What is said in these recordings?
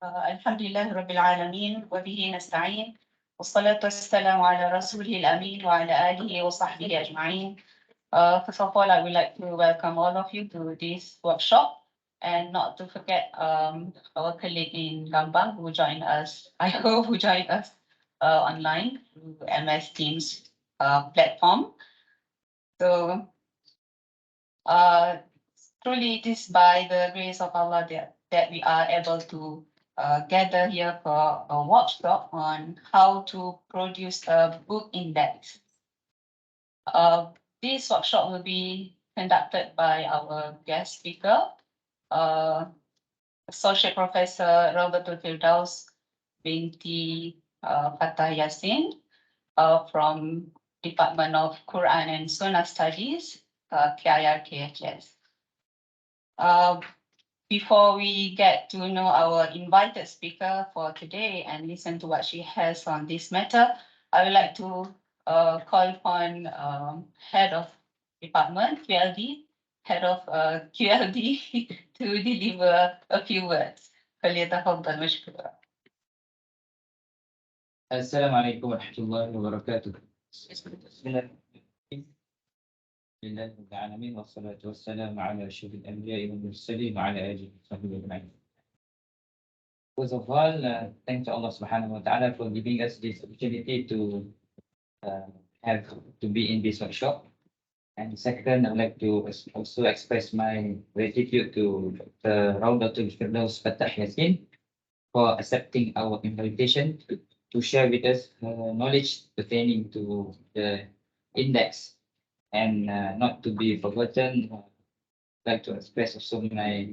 الحمد لله رب العالمين وبه نستعين والصلاة والسلام على رسوله الأمين وعلى آله وصحبه أجمعين. First of all, I would like to welcome all of you to this workshop and not to forget our colleague in Gambang who joined us, I hope who joined us online through MS Teams platform. So truly it is by the grace of Allah that we are able to gather here for a workshop on how to produce a book index. This workshop will be conducted by our guest speaker, Associate Professor Roberto Firdaus binti Fatah Yassin from Department of Quran and Sunnah Studies, KIR KHS. Before we get to know our invited speaker for today and listen to what she has on this matter, I would like to call upon Head of Department, QLD, Head of QLD to deliver a few words. فليتفضل مشكورا. السلام عليكم ورحمة الله وبركاته. بسم الله لله رب العالمين والصلاة والسلام على أشرف الأنبياء والمرسلين وعلى آله وصحبه أجمعين. First of all, thanks to Allah Subhanahu wa Taala for giving us this opportunity to be in this workshop. And second, I'd like to also express my gratitude to the Raudatul Firdaus Fatah Yassin for accepting our invitation to share with us knowledge pertaining to the index. And not to be forgotten, I'd like to express also my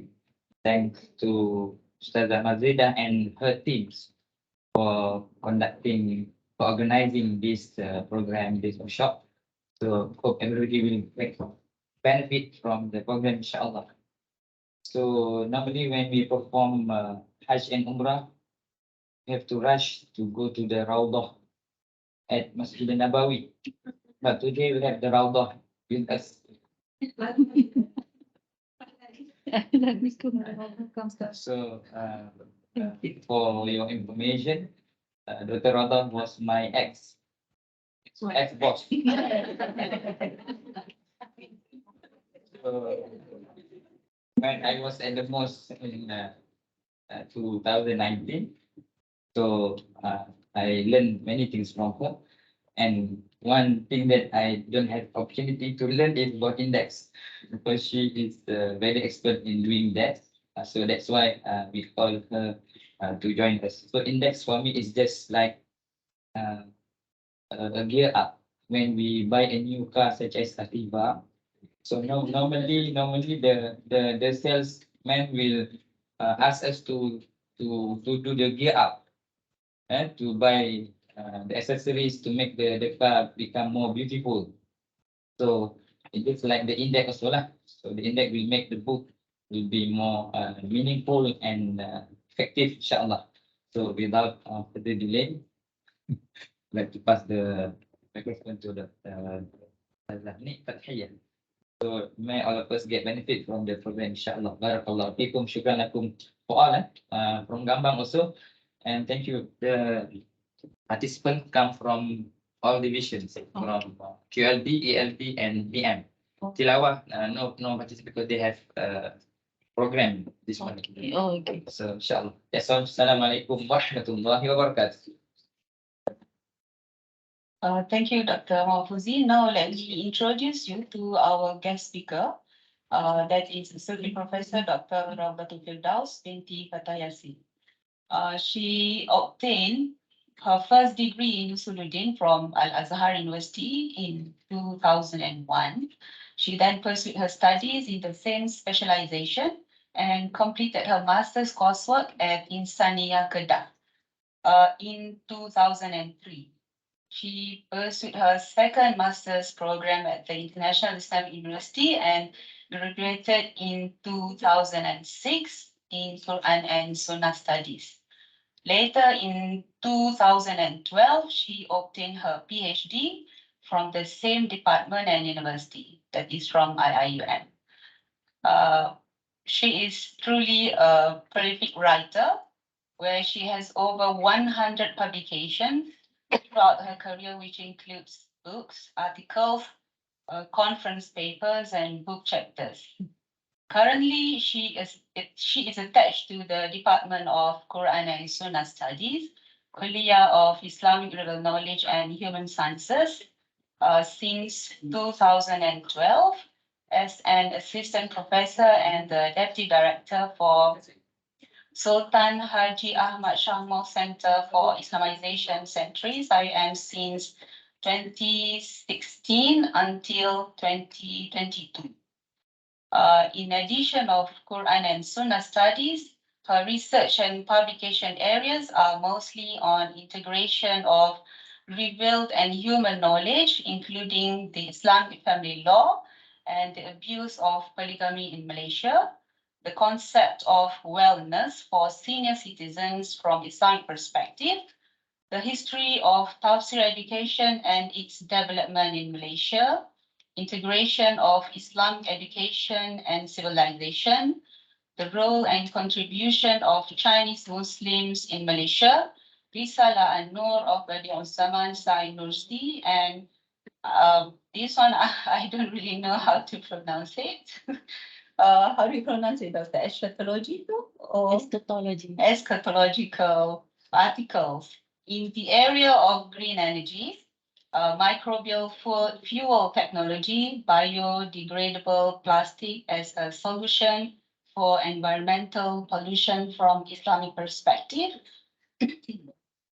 thanks to Ustazah Mazrida and her teams for organizing this program, this workshop. So hope everybody will benefit from the program, inshallah. So normally when we perform Hajj and Umrah, we have to rush to go to the Raudah at Masjid Nabawi. But today we have the Raudah with us. So for your information, Dr. Raudah was my ex-boss. So when I was at the most in 2019, so I learned many things from her. And one thing that I don't have opportunity to learn is about index, because she is very expert in doing that. So that's why we call her to join us. So index for me is just like a gear up when we buy a new car such as Ativa. So normally the salesman will ask us to do the gear up and to buy the accessories to make the car become more beautiful. So it is like the index also lah. So the index will make the book will be more meaningful and effective, inshallah. So without further delay, I'd like to pass the microphone to the Fathiyah. So may all of us get benefit from the program, inshallah. Barakallahu fikum, syukran lakum for all from Gambang also. And thank you. The participants come from all divisions, from QLD, ELD, and BM. Tilawah, no participants because they have program this morning. Okay. So inshallah. That's all. Assalamualaikum warahmatullahi wabarakatuh. Thank you, Dr. Mahfuzi. Now let me introduce you to our guest speaker. That is Associate Professor Dr. Roberto Firdaus binti Fatah Yassin. She obtained her first degree in Usuluddin from Al-Azhar University in 2001. She then pursued her studies in the same specialization and completed her master's coursework at Insania Kedah in 2003. She pursued her second master's program at the International Islamic University and graduated in 2006 in Quran and Sunnah Studies. Later in 2012, she obtained her PhD from the same department and university, that is from IIUM. She is truly a prolific writer where she has over 100 publications throughout her career, which includes books, articles, conference papers, and book chapters. Currently, she is attached to the Department of Quran and Sunnah Studies, Kuliah of Islamic Legal Knowledge and Human Sciences, since 2012 as an assistant professor and the deputy director for Sultan Haji Ahmad Shah Center for Islamization Centuries, IM, since 2016 until 2022. In addition of Quran and Sunnah studies, her research and publication areas are mostly on integration of revealed and human knowledge, including the Islamic family law and the abuse of polygamy in Malaysia, the concept of wellness for senior citizens from Islamic perspective, the history of tafsir education and its development in Malaysia, integration of Islamic education and civilization, the role and contribution of Chinese Muslims in Malaysia, Risalah an-Nur of Badi'us-Zaman Said Nursi, and this one I don't really know how to pronounce it. How do you pronounce it, Dr. Eschatology or Eschatology. eschatological articles in the area of green energy, microbial fuel technology, biodegradable plastic as a solution for environmental pollution from Islamic perspective,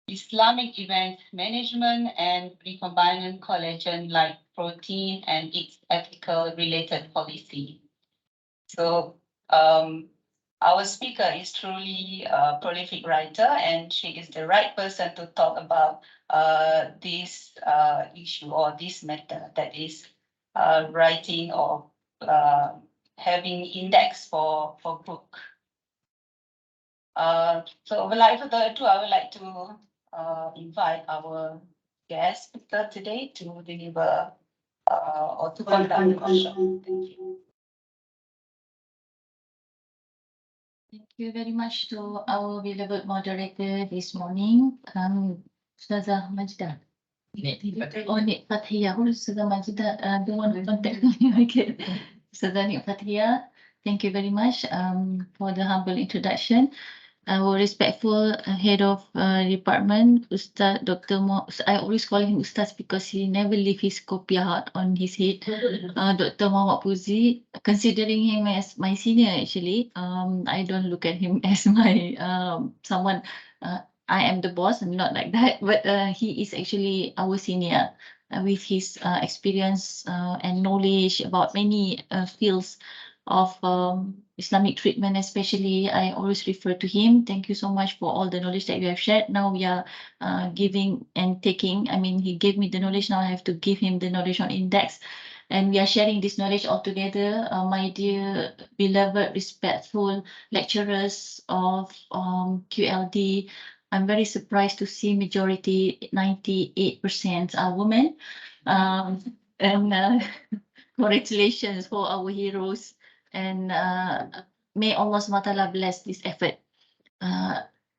Islamic event management and recombinant collagen-like protein and its ethical related policy. So our speaker is truly a prolific writer, and she is the right person to talk about this issue or this matter, that is writing or having index for book. So without further ado, I would like to invite our guest speaker today to deliver or to conduct the workshop. Thank you. Thank you very much to our beloved moderator this morning, Ustazah Majida. Oh, Nik Fathia. Oh, Ustazah Majida, don't want to contact me. Okay. Ustazah Nik Fathia, thank you very much for the humble introduction. Our respectful head of department, Ustaz Dr. I always call him Ustaz because he never leave his kopiah on his head. Dr. Muhammad Puzi, considering him as my senior actually, I don't look at him as my someone. I am the boss, I'm not like that, but he is actually our senior with his experience and knowledge about many fields of Islamic treatment, especially. I always refer to him. Thank you so much for all the knowledge that you have shared. Now we are giving and taking. I mean, he gave me the knowledge. Now I have to give him the knowledge on index. And we are sharing this knowledge all together. My dear, beloved, respectful lecturers of QLD, I'm very surprised to see majority, 98% are women. And congratulations for our heroes. And may Allah SWT bless this effort.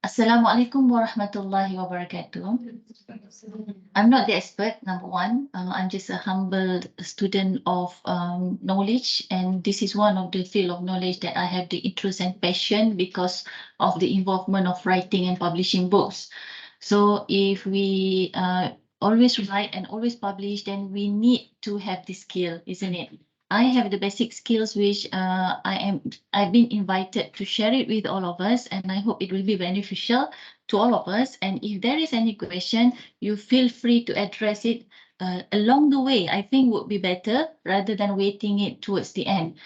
Assalamualaikum warahmatullahi wabarakatuh. I'm not the expert, number one. I'm just a humble student of knowledge, and this is one of the field of knowledge that I have the interest and passion because of the involvement of writing and publishing books. So if we always write and always publish, then we need to have this skill, isn't it? I have the basic skills which I've been invited to share it with all of us, and I hope it will be beneficial to all of us. And if there is any question, you feel free to address it along the way. I think would be better rather than waiting it towards the end.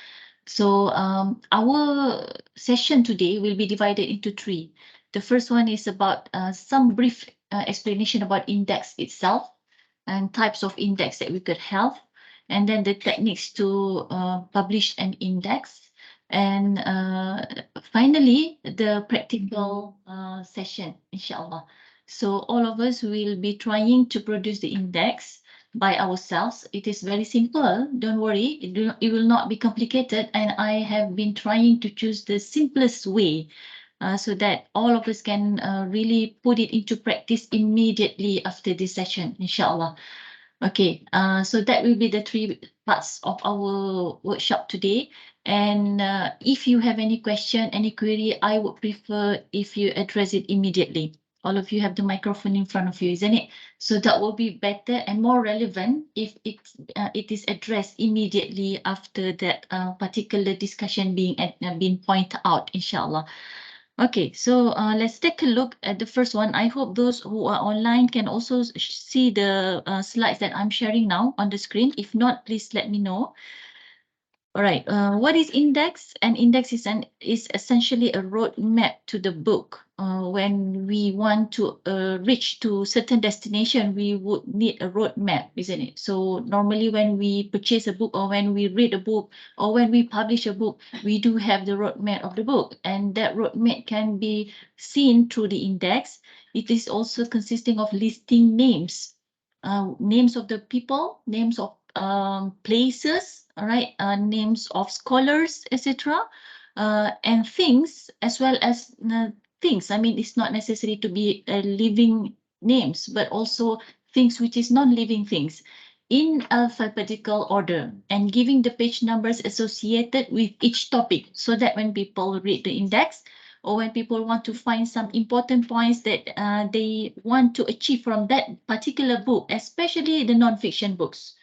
So our session today will be divided into three. The first one is about some brief explanation about index itself and types of index that we could have, and then the techniques to publish an index, and finally the practical session, inshallah. So all of us will be trying to produce the index by ourselves. It is very simple, don't worry, it will not be complicated, and I have been trying to choose the simplest way so that all of us can really put it into practice immediately after this session, inshallah. Okay, so that will be the 3 parts of our workshop today. And if you have any question, any query, I would prefer if you address it immediately. All of you have the microphone in front of you, isn't it? So that will be better and more relevant if it is addressed immediately after that particular discussion being pointed out, inshallah. Okay, so let's take a look at the first one. I hope those who are online can also see the slides that I'm sharing now on the screen. If not, please let me know. All right, what is index? An index is essentially a roadmap to the book. When we want to reach to certain destination, we would need a roadmap, isn't it? So normally when we purchase a book or when we read a book or when we publish a book, we do have the roadmap of the book, and that roadmap can be seen through the index. It is also consisting of listing names, names of the people, names of places, all right, names of scholars, etc., and things, as well as things. I mean, it's not necessary to be living names, but also things which is non-living things in alphabetical order, and giving the page numbers associated with each topic, so that when people read the index, or when people want to find some important points that they want to achieve from that particular book, especially the non-fiction books,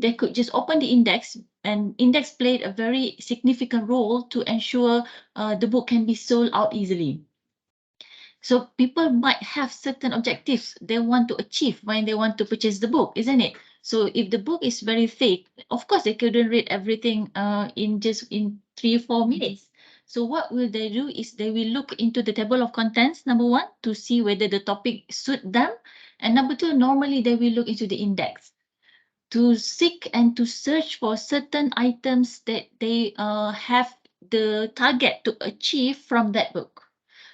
they could just open the index, and index played a very significant role to ensure the book can be sold out easily. So people might have certain objectives they want to achieve when they want to purchase the book, isn't it? So if the book is very thick, of course they couldn't read everything in 3 or 4 minutes. So what will they do is they will look into the table of contents, number 1, to see whether the topic suit them. And number 2, normally they will look into the index to seek and to search for certain items that they have the target to achieve from that book.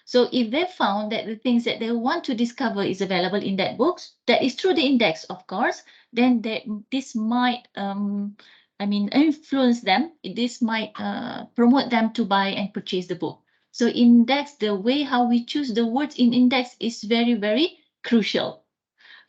So if they found that the things that they want to discover is available in that books, that is through the index, of course, then this might, influence them. This might promote them to buy and purchase the book. So index, the way how we choose the words in index is very, very crucial,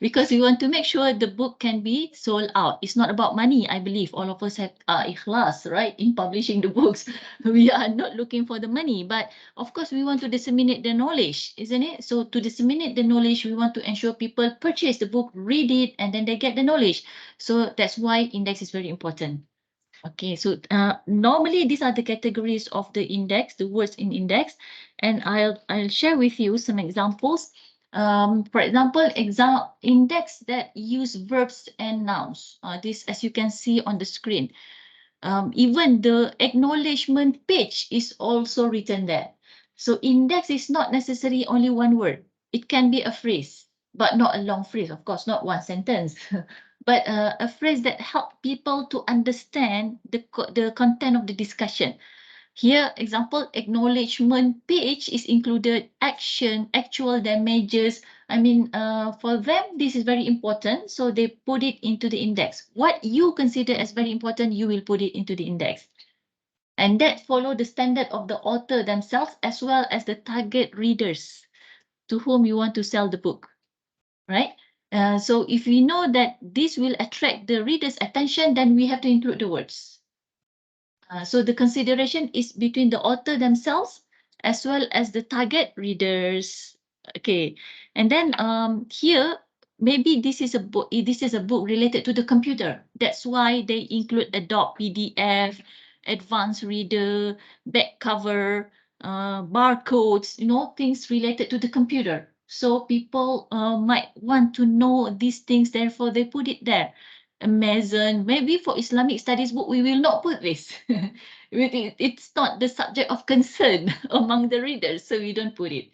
because we want to make sure the book can be sold out. It's not about money. I believe all of us have ikhlas, right, in publishing the books. We are not looking for the money, but of course we want to disseminate the knowledge, isn't it? So to disseminate the knowledge, we want to ensure people purchase the book, read it, and then they get the knowledge. So that's why index is very important. Okay, so normally these are the categories of the index, the words in index, and I'll share with you some examples. For example, index that use verbs and nouns. This, as you can see on the screen. Even the acknowledgement page is also written there. So index is not necessarily only one word. It can be a phrase, but not a long phrase, of course, not one sentence, but a phrase that helps people to understand the content of the discussion. Here, example, acknowledgement page is included, action, actual damages. For them, this is very important, so they put it into the index. What you consider as very important, you will put it into the index. And that follow the standard of the author themselves, as well as the target readers to whom you want to sell the book, right? So if we know that this will attract the reader's attention, then we have to include the words. So the consideration is between the author themselves as well as the target readers. Okay, and then here maybe this is a book. This is a book related to the computer. That's why they include Adobe PDF, advanced reader, back cover, barcodes. Things related to the computer. So people might want to know these things. Therefore, they put it there. Amazon, maybe for Islamic studies book, we will not put this. It's not the subject of concern among the readers, so we don't put it.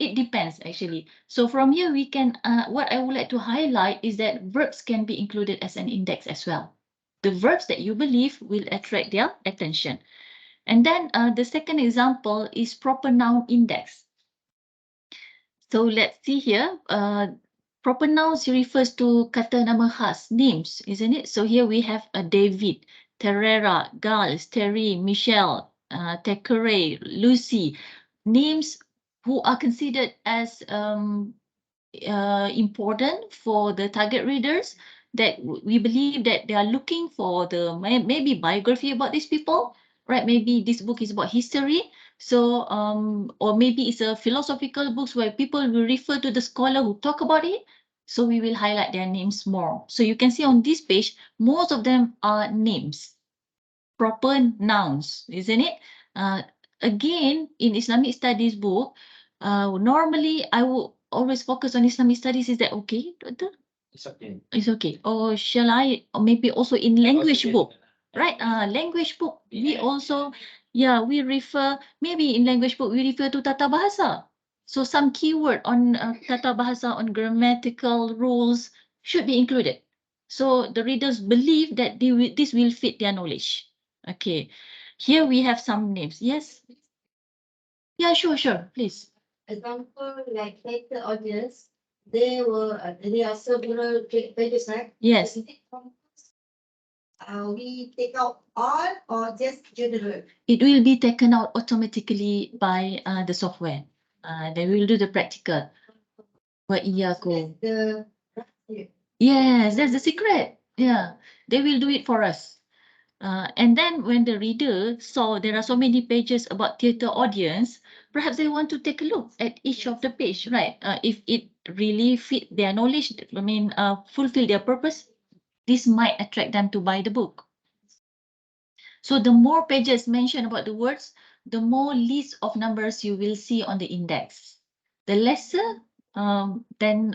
It depends, actually. So from here, we can, what I would like to highlight is that verbs can be included as an index as well. The verbs that you believe will attract their attention. And then the second example is proper noun index. So let's see here. Proper nouns refers to kata nama khas, names, isn't it? So here we have David, Terrera, Gals, Terry, Michelle, Thackeray, Lucy. Names who are considered as important for the target readers, that we believe that they are looking for the maybe biography about these people, right? Maybe this book is about history. So or maybe it's a philosophical books where people will refer to the scholar who talk about it. So we will highlight their names more. So you can see on this page, most of them are names, proper nouns, isn't it? Again, in Islamic studies book, normally I will always focus on Islamic studies. Is that okay, Doctor? It's okay. It's okay. Or shall I, or maybe also in language book, right? Language book, we also, yeah, we refer, maybe in language book, we refer to tata bahasa. So some keyword on tata bahasa, on grammatical rules should be included. So the readers believe that this will fit their knowledge. Okay. Here we have some names. Yes? Yeah, sure, please. Example, like later audience, there are several pages, right? Yes. Is it we take out all or just general? It will be taken out automatically by the software. They will do the practical. But That's the yes, that's the secret. Yeah, they will do it for us. And then when the reader saw there are so many pages about theatre audience, perhaps they want to take a look at each of the page, right? If it really fit their knowledge, I mean, fulfill their purpose, this might attract them to buy the book. So the more pages mentioned about the words, the more list of numbers you will see on the index. The lesser, then,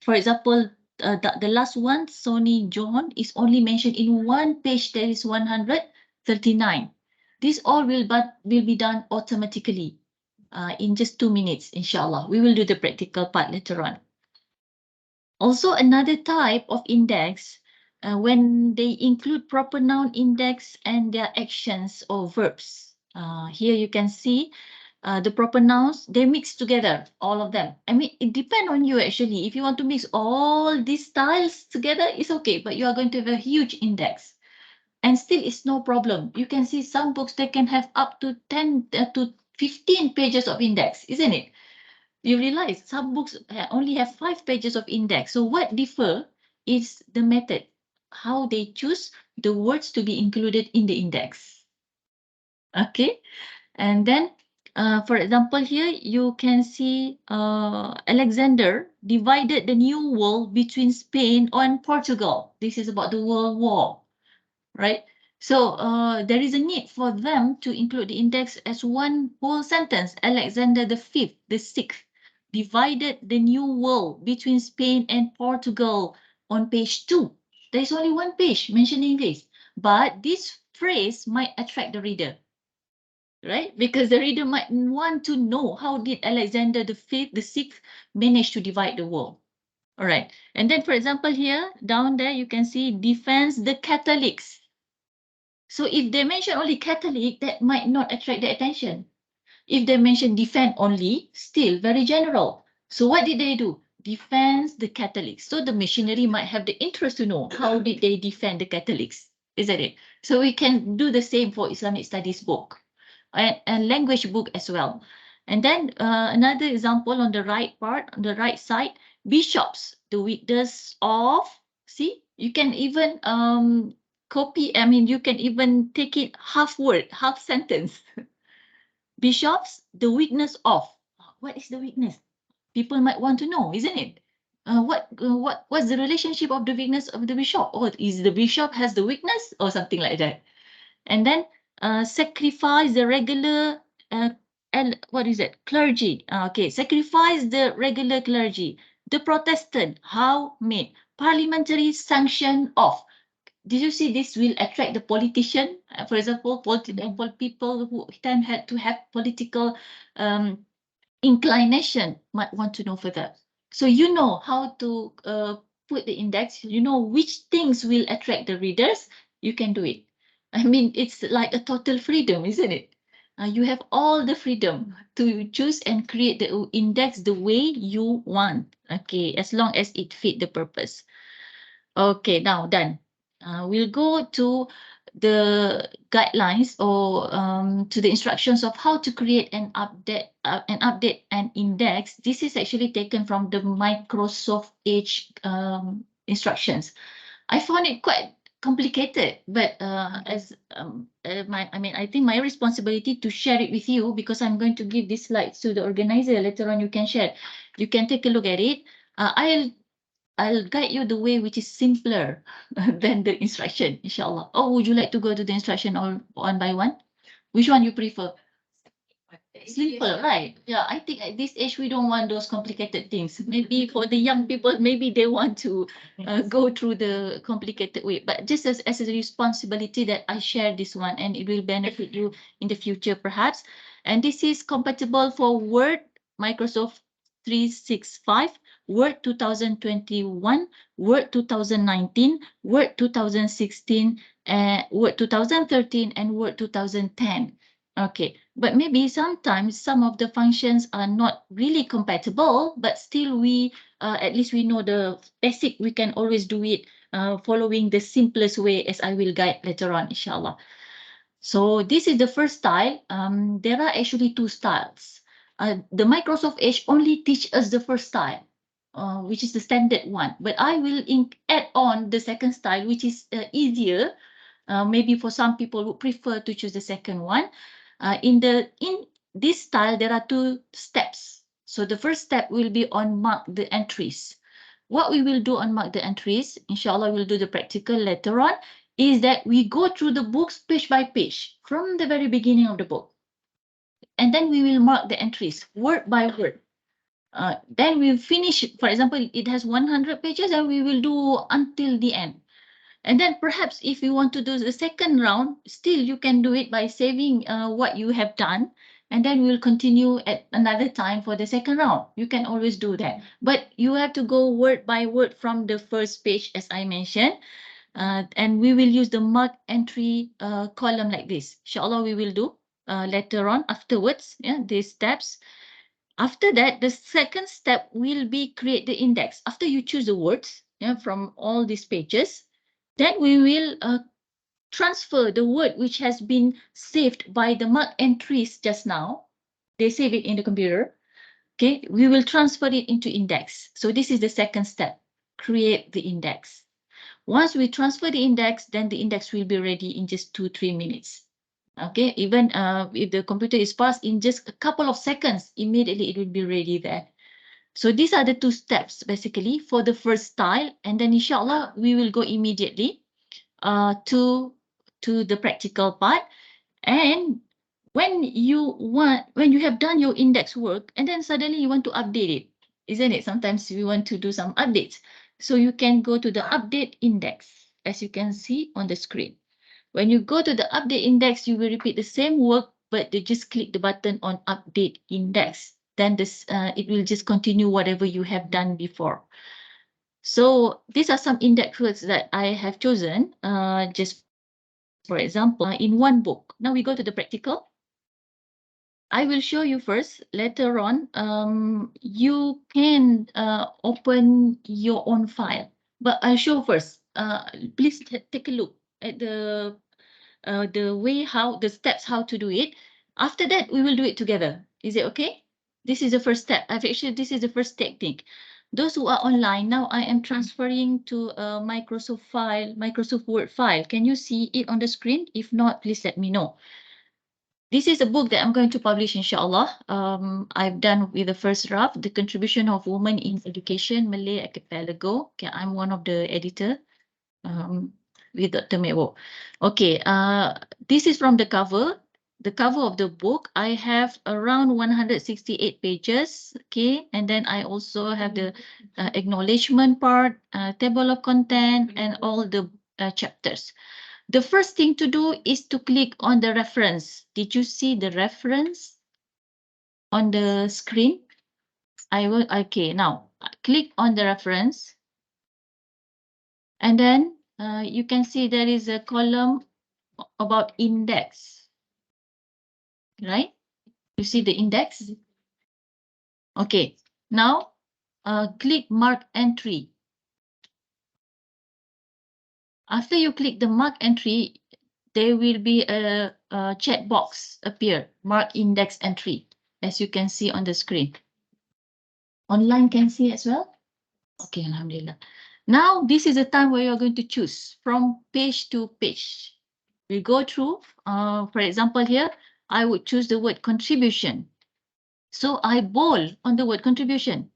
for example, the last one, Sony John, is only mentioned in one page, that is 139. This all will be done automatically in just 2 minutes, inshallah. We will do the practical part later on. Also, another type of index, when they include proper noun index and their actions or verbs. Here you can see the proper nouns, they mix together, all of them. I mean, it depends on you actually. If you want to mix all these styles together, it's okay, but you are going to have a huge index. And still, it's no problem. You can see some books, they can have up to 10 to 15 pages of index, isn't it? You realize some books only have 5 pages of index. So what differ is the method, how they choose the words to be included in the index. Okay, and then for example, here you can see Alexander divided the new world between Spain and Portugal. This is about the World War, right? So there is a need for them to include the index as one whole sentence. Alexander the Sixth divided the new world between Spain and Portugal on page 2. There is only one page mentioning this, but this phrase might attract the reader, right? Because the reader might want to know how did Alexander the Sixth manage to divide the world. All right. And then, for example, here down there, you can see defends the Catholics. So if they mention only Catholic, that might not attract the attention. If they mention defend only, still very general. So what did they do? Defends the Catholics. So the missionary might have the interest to know how did they defend the Catholics, isn't it? So we can do the same for Islamic studies book and language book as well. And then another example on the right part, on the right side, bishops, the weakness of, see, you can even copy, I mean, you can even take it half word, half sentence. Bishops, the weakness of. What is the weakness? People might want to know, isn't it? What's the relationship of the weakness of the bishop? Or is the bishop has the weakness or something like that? And then sacrifice the regular and what is it? Clergy. Okay, sacrifice the regular clergy. The Protestant, how made? Parliamentary sanction of. Did you see this will attract the politician? For example, people who tend to have political inclination might want to know further. So you know how to put the index, you know which things will attract the readers, you can do it. I mean, it's like a total freedom, isn't it? You have all the freedom to choose and create the index the way you want. Okay, as long as it fit the purpose. Okay, now done. We'll go to the guidelines or to the instructions of how to create an update and index. This is actually taken from the Microsoft Edge instructions. I found it quite complicated, but I think my responsibility to share it with you, because I'm going to give these slides to the organizer. Later on, you can share. You can take a look at it. I'll guide you the way which is simpler than the instruction, inshallah. Or would you like to go to the instruction all one by one? Which one you prefer? Simple, right? Yeah, I think at this age we don't want those complicated things. Maybe for the young people, maybe they want to go through the complicated way. But just as a responsibility that I share this one, and it will benefit you in the future perhaps. And this is compatible for Word, Microsoft 365, Word 2021, Word 2019, Word 2016, Word 2013, and Word 2010. Okay, but maybe sometimes some of the functions are not really compatible, but still we, at least we know the basic, we can always do it following the simplest way as I will guide later on, inshallah. So this is the first style. There are actually two styles. The Microsoft Edge only teach us the first style, which is the standard one, but I will add on the second style, which is easier. Maybe for some people who prefer to choose the second one. In this style, there are two steps. So the first step will be on mark the entries. What we will do on mark the entries, inshallah, we'll do the practical later on, is that we go through the books page by page from the very beginning of the book. And then we will mark the entries word by word. Then we finish, for example, it has 100 pages and we will do until the end. And then perhaps if you want to do the second round, still you can do it by saving what you have done. And then we'll continue at another time for the second round. You can always do that. But you have to go word by word from the first page, as I mentioned. And we will use the mark entry column like this. Inshallah, we will do later on afterwards, these steps. After that, the second step will be create the index. After you choose the words from all these pages, then we will transfer the word which has been saved by the mark entries just now. They save it in the computer. Okay, we will transfer it into index. So this is the second step, create the index. Once we transfer the index, then the index will be ready in just 2-3 minutes. Okay, even if the computer is fast, in just a couple of seconds, immediately it will be ready there. So these are the two steps basically for the first style, and then inshallah we will go immediately to the practical part. And when you have done your index work and then suddenly you want to update it, isn't it? Sometimes we want to do some updates. So you can go to the update index, as you can see on the screen. When you go to the update index, you will repeat the same work, but you just click the button on update index. Then this it will just continue whatever you have done before. So these are some index words that I have chosen, just for example, in one book. Now we go to the practical. I will show you first. Later on, you can open your own file, but I'll show first. Please take a look at the way the steps how to do it. After that, we will do it together. Is it okay? This is the first step. This is the first technique. Those who are online, now I am transferring to a Microsoft Word file. Can you see it on the screen? If not, please let me know. This is a book that I'm going to publish, inshallah. I've done with the first draft, The Contribution of Women in Education, Malay Archipelago. Okay, I'm one of the editor with Dr. Mewo. Okay, this is from the cover. The cover of the book, I have around 168 pages, okay? And then I also have the acknowledgement part, table of content, and all the chapters. The first thing to do is to click on the reference. Did you see the reference on the screen? Okay, now click on the reference. And then you can see there is a column about index, right? You see the index? Okay, now click mark entry. After you click the mark entry, there will be a chat box appear, mark index entry, as you can see on the screen. Online can see as well? Okay, Alhamdulillah. Now, this is the time where you're going to choose from page to page. We go through, for example, here, I would choose the word contribution. So I bold on the word contribution.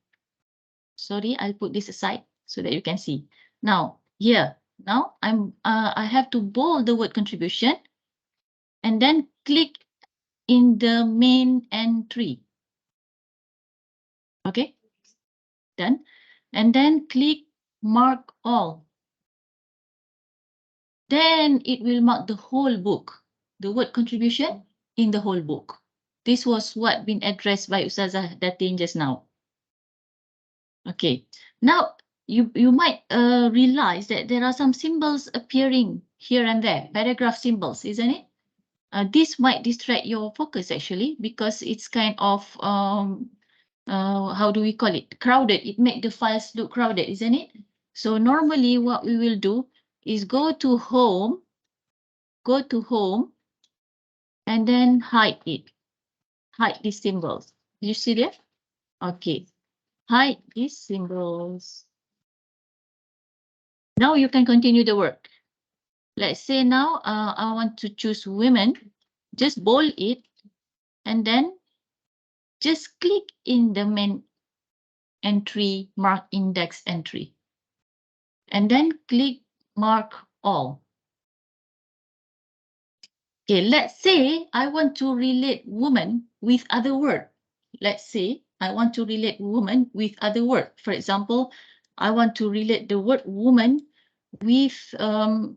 Sorry, I'll put this aside so that you can see. Now, here, now I have to bold the word contribution and then click in the main entry. Okay, done. And then click mark all. Then it will mark the whole book, the word contribution in the whole book. This was what been addressed by Ustazah Datin just now. Okay, now you might realize that there are some symbols appearing here and there, paragraph symbols, isn't it? This might distract your focus actually, because it's kind of, how do we call it? Crowded. It makes the files look crowded, isn't it? So normally what we will do is go to home, and then hide it. Hide these symbols. You see there? Okay. Hide these symbols. Now you can continue the work. Let's say now I want to choose women. Just bold it and then just click in the main entry, mark index entry. And then click mark all. Okay, let's say I want to relate woman with other word. Let's say I want to relate woman with other word. For example, I want to relate the word woman with woman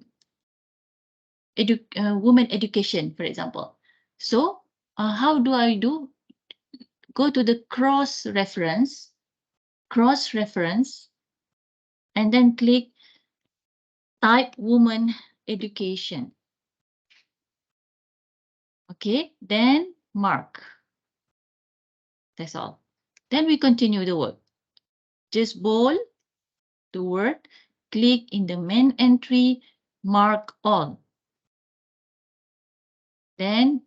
education, for example. So how do I do? Go to the cross reference, and then click type woman education. Okay, then mark. That's all. Then we continue the work. Just bold the word, click in the main entry, mark all. Then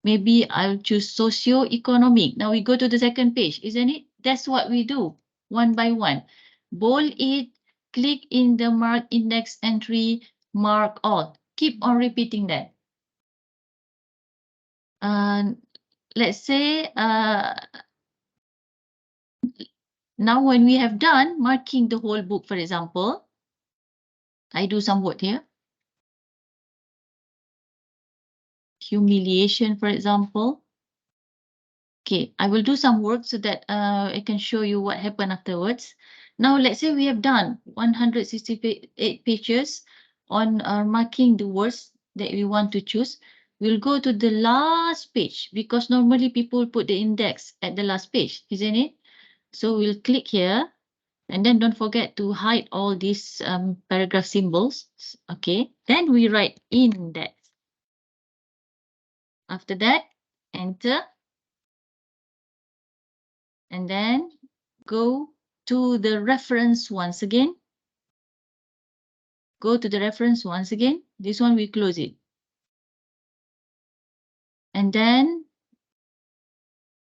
maybe I'll choose socio-economic. Now we go to the second page, isn't it? That's what we do one by one. Bold it, click in the mark index entry, mark all. Keep on repeating that. Let's say now when we have done marking the whole book, for example, I do some work here. Humiliation, for example. Okay, I will do some work so that I can show you what happened afterwards. Now, let's say we have done 168 pages on marking the words that we want to choose. We'll go to the last page because normally people put the index at the last page, isn't it? So we'll click here and then don't forget to hide all these paragraph symbols. Okay, then we write index. After that, enter. And then go to the reference once again. Go to the reference once again. This one we close it. And then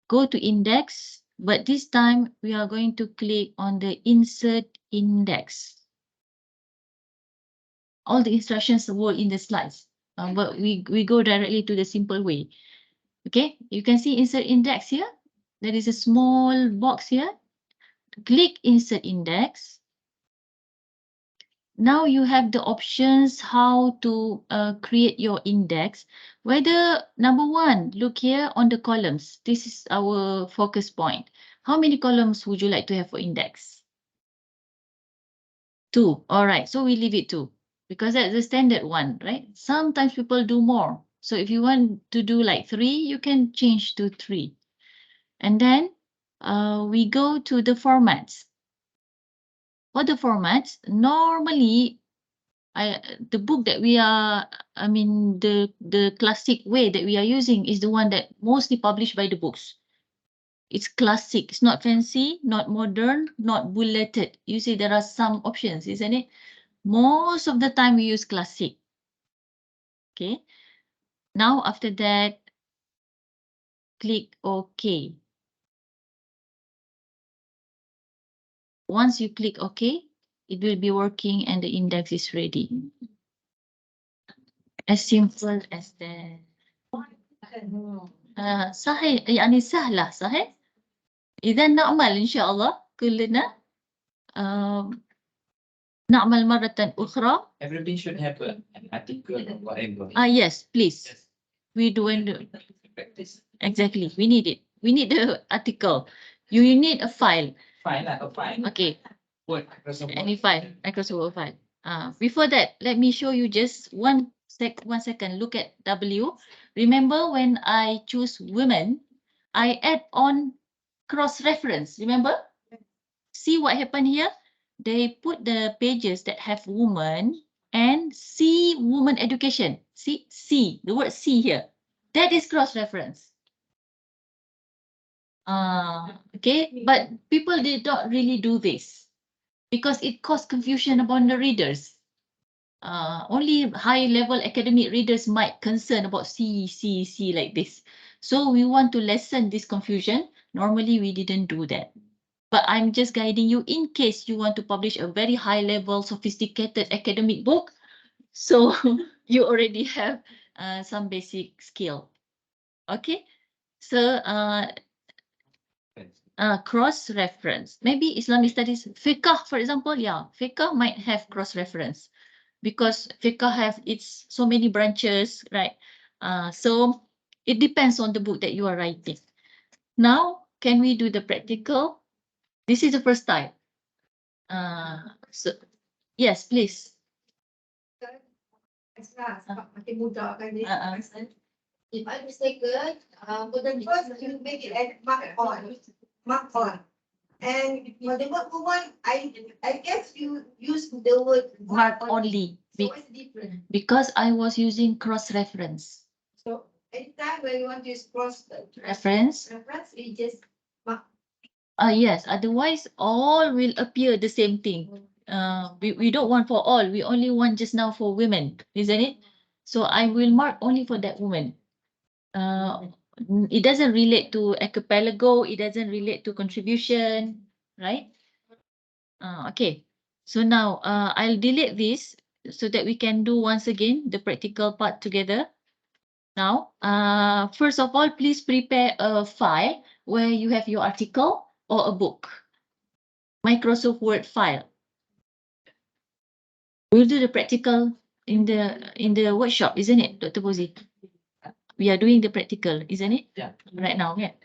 go to index, but this time we are going to click on the insert index. All the instructions were in the slides, but we go directly to the simple way. Okay, you can see insert index here. There is a small box here. Click insert index. Now you have the options how to create your index. Whether number one, look here on the columns. This is our focus point. How many columns would you like to have for index? 2. All right, so we leave it 2 because that's the standard one, right? Sometimes people do more. So if you want to do like 3, you can change to 3. And then we go to the formats. For the formats, normally the book that we are, the classic way that we are using is the one that mostly published by the books. It's classic. It's not fancy, not modern, not bulleted. You see, there are some options, isn't it? Most of the time we use classic. Okay. Now after that, click OK. Once you click OK, it will be working and the index is ready. As simple as that. صحيح يعني سهلة صحيح؟ إذا نعمل إن شاء الله كلنا نعمل مرة أخرى. Everybody should have an article or whatever. Yes, please. Yes. We do and Practice. exactly. We need it. We need the article. You need a file. Fine, fine. Okay. Word, Microsoft Word. Any file, Microsoft Word file. Before that, let me show you just one second. Look at W. Remember when I choose women, I add on cross-reference. Remember? See what happened here? They put the pages that have woman and C woman education. See, C, the word C here. That is cross-reference. Okay, but people did not really do this because it caused confusion among the readers. Only high-level academic readers might concern about C like this. So we want to lessen this confusion. Normally, we didn't do that. But I'm just guiding you in case you want to publish a very high-level, sophisticated academic book. So you already have some basic skill. Okay, so cross-reference. Maybe Islamic studies, fiqh, for example, yeah, fiqh might have cross-reference because fiqh have its so many branches, right? So it depends on the book that you are writing. Now, can we do the practical? This is the first time. So yes, please. Makin mudah kan dia. If I'm mistaken, for the first you make it as mark on. And for the word woman, I guess you use the word Mark only. So what's the difference? Because I was using cross-reference. So anytime when you want to use Reference? you just mark. Yes, otherwise all will appear the same thing. We don't want for all, we only want just now for women, isn't it? So I will mark only for that woman. It doesn't relate to archipelago, it doesn't relate to contribution, right? Okay, so now I'll delete this so that we can do once again the practical part together. Now, first of all, please prepare a file where you have your article or a book. Microsoft Word file. We'll do the practical in the workshop, isn't it, Dr. Bozi? We are doing the practical, isn't it? Yeah. Right now, yeah.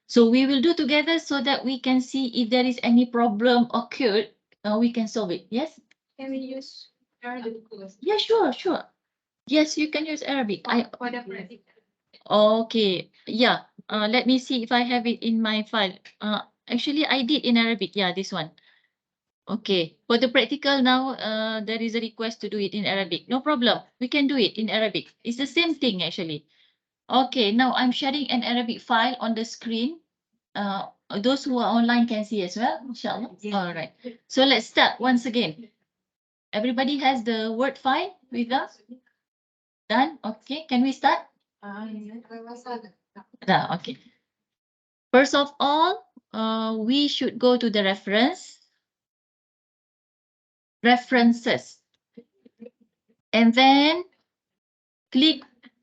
So we will do together so that we can see if there is any problem occurred, we can solve it. Yes? Can we use Arabic? Yeah, sure. Yes, you can use Arabic. For the practical. Okay, yeah. Let me see if I have it in my file. Actually, I did in Arabic. Yeah, this one. Okay, for the practical now, there is a request to do it in Arabic. No problem. We can do it in Arabic. It's the same thing actually. Okay, now I'm sharing an Arabic file on the screen. Those who are online can see as well, inshallah. All right. So let's start once again. Everybody has the Word file with us? Done? Okay, can we start? Okay. First of all, we should go to the references. And then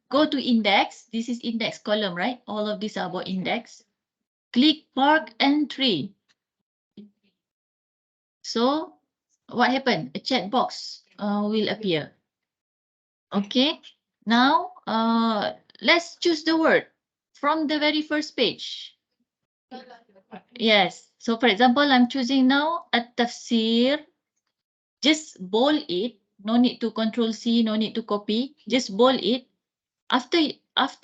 go to index. This is index column, right? All of these are about index. Click mark entry. So what happened? A chat box will appear. Okay. Now, let's choose the word from the very first page. Yes. So for example, I'm choosing now at-tafsir. Just bold it. No need to control C, no need to copy. Just bold it. After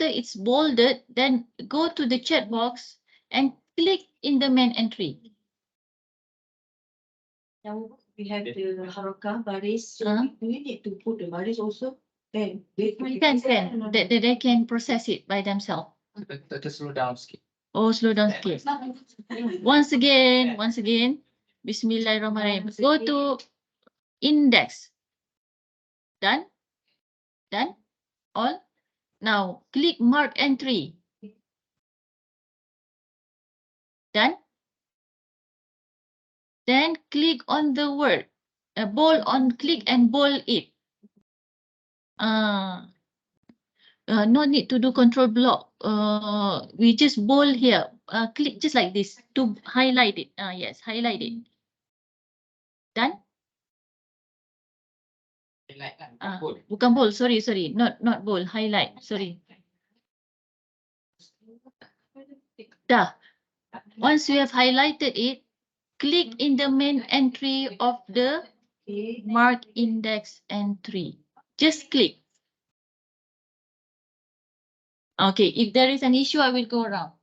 it's bolded, then go to the chat box and click in the main entry. Now we have the harakah baris. So do we need to put the baris also? Then They can process it by themselves. Slow down skip. Oh, slow down skip. Once again, Bismillahirrahmanirrahim. Go to index. Done? All. Now click mark entry. Done. Then click on the word. Bold on click and bold it. No need to do control block. We just bold here. Click just like this to highlight it. Yes, highlight it. Done. Bukan bold. Sorry. Not bold. Highlight. Sorry. Dah. Once you have highlighted it, click in the main entry of the mark index entry. Just click. Okay, if there is an issue, I will go around.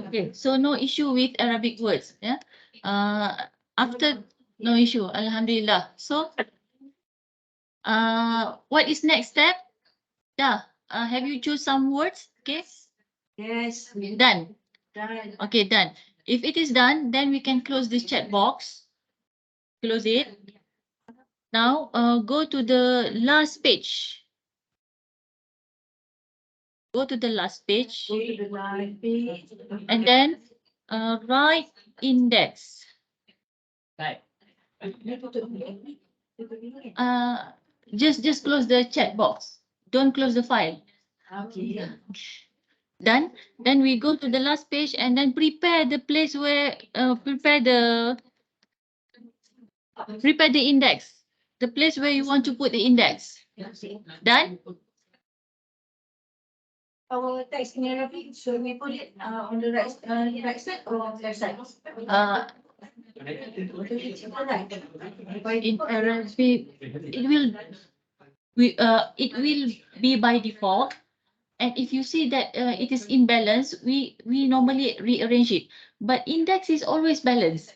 Okay, so no issue with Arabic words. Yeah. After no issue, Alhamdulillah. So, what is next step? Yeah. Have you choose some words? Okay. Yes. Done. Done. Okay, done. If it is done, then we can close this chat box. Close it. Now, go to the last page. Go to the last page. Go to the live page. And then write index. Just close the chat box. Don't close the file. Okay. Done. Then we go to the last page and then prepare the place where prepare the index. The place where you want to put the index. Done. Our text in Arabic, should we put it on the right side or on the left side? In Arabic, it will be by default. And if you see that it is imbalanced, we normally rearrange it. But index is always balanced.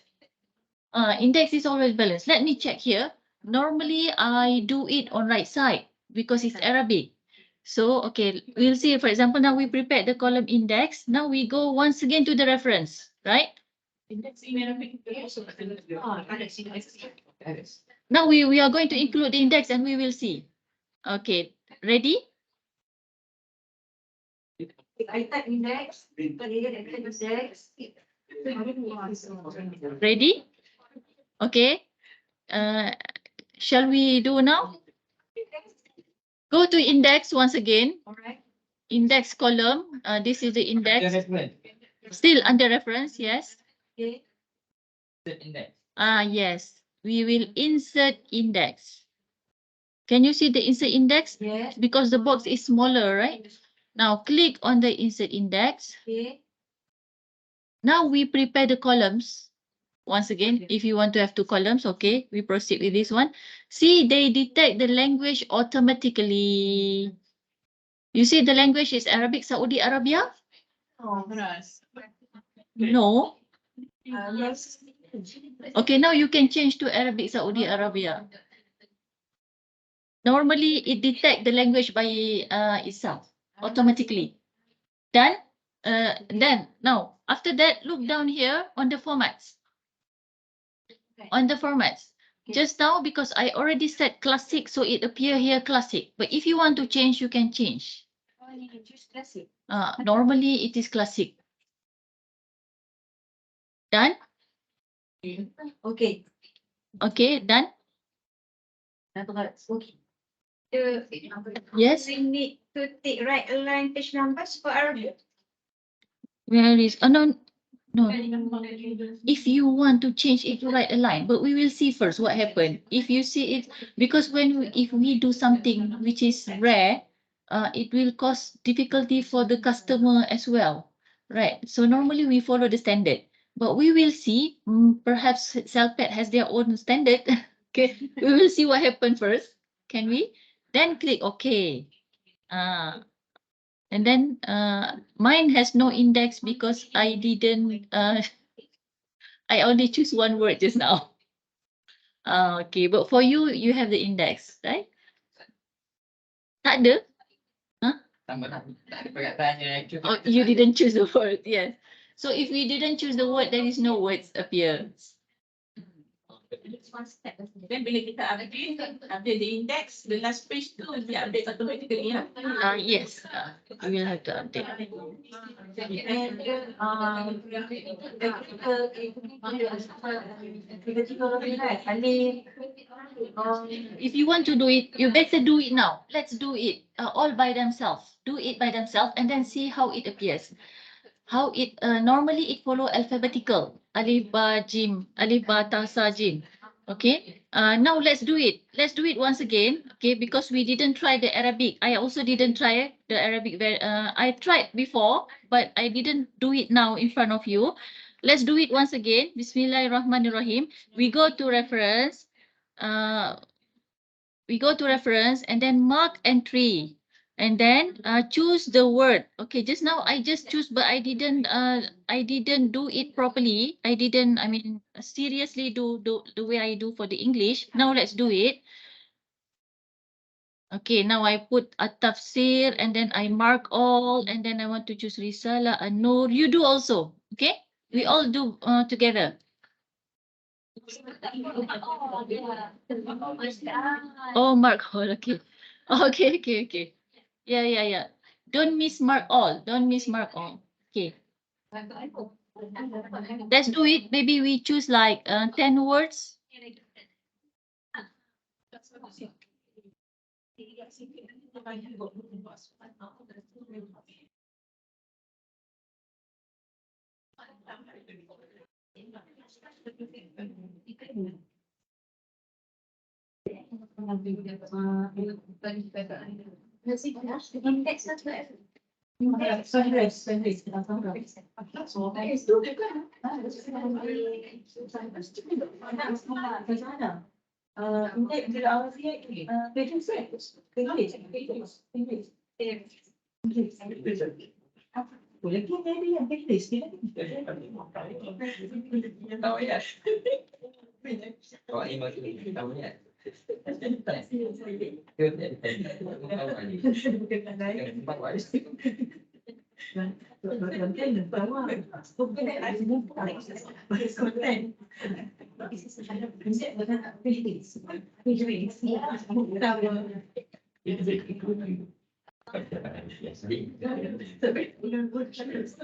Index is always balanced. Let me check here. Normally, I do it on right side because it's Arabic. So, okay, we'll see. For example, now we prepared the column index. Now we go once again to the reference, right? Now we are going to include the index and we will see. Okay, ready? I type index. Ready? Okay. Shall we do now? Go to index once again. All right. Index column. This is the index. Still under reference, yes. Okay. Yes. We will insert index. Can you see the insert index? Yes. Because the box is smaller, right? Now click on the insert index. Okay. Now we prepare the columns. Once again, if you want to have two columns, okay, we proceed with this one. See, they detect the language automatically. You see the language is Arabic Saudi Arabia? No. Yes. Okay, now you can change to Arabic Saudi Arabia. Normally, it detect the language by itself automatically. Done? Then now after that, look down here on the formats. On the formats. Just now, because I already set classic, so it appear here classic. But if you want to change, you can change. Normally it is classic. Done? Okay. Okay, done? Okay. Yes. We need to take right align page numbers for Arabic. Where is? Oh no, no. If you want to change it to right align, but we will see first what happened. If you see it, because if we do something which is rare, it will cause difficulty for the customer as well, right? So normally we follow the standard, but we will see. Perhaps CELPAD has their own standard. Okay, we will see what happened first. Can we? Then click OK. And then mine has no index because I didn't. I only choose one word just now. Okay, but for you, you have the index, right? Tak ada? Huh? Oh, you didn't choose the word, yes. So if we didn't choose the word, there is no words appear. Then bila kita update the index, the last page tu dia update automatically. Yes, we will have to update. If you want to do it, you better do it now. Let's do it all by themselves. Do it by themselves and then see how it appears. How it normally it follow alphabetical. Alif ba jim, alif ba ta sa jim. Okay. Now let's do it. Let's do it once again. Okay, because we didn't try the Arabic. I also didn't try the Arabic. I tried before, but I didn't do it now in front of you. Let's do it once again. Bismillahirrahmanirrahim. We go to reference. We go to reference and then mark entry. And then choose the word. Okay, just now I just choose, but I didn't do it properly. I mean, seriously do the way I do for the English. Now let's do it. Okay, now I put a tafsir and then I mark all and then I want to choose Risala and Nur. You do also. Okay, we all do together. Oh, mark all. Okay. Okay. Yeah. Don't miss mark all. Don't miss mark all. Okay. Let's do it. Maybe we choose like 10 words.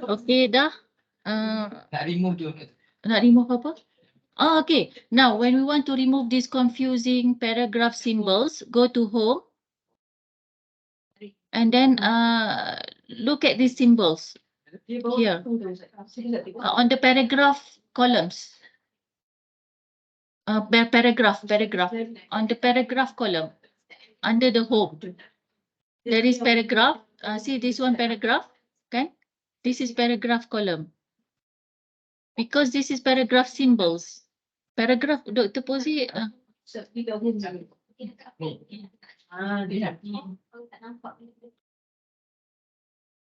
Okay, dah. Nak remove tu. Nak remove apa? Oh, okay. Now, when we want to remove these confusing paragraph symbols, go to home. And then look at these symbols here on the paragraph columns. Paragraph on the paragraph column under the home. There is paragraph. See this one paragraph, okay? This is paragraph column. Because this is paragraph symbols. Paragraph, Dr. Pozi,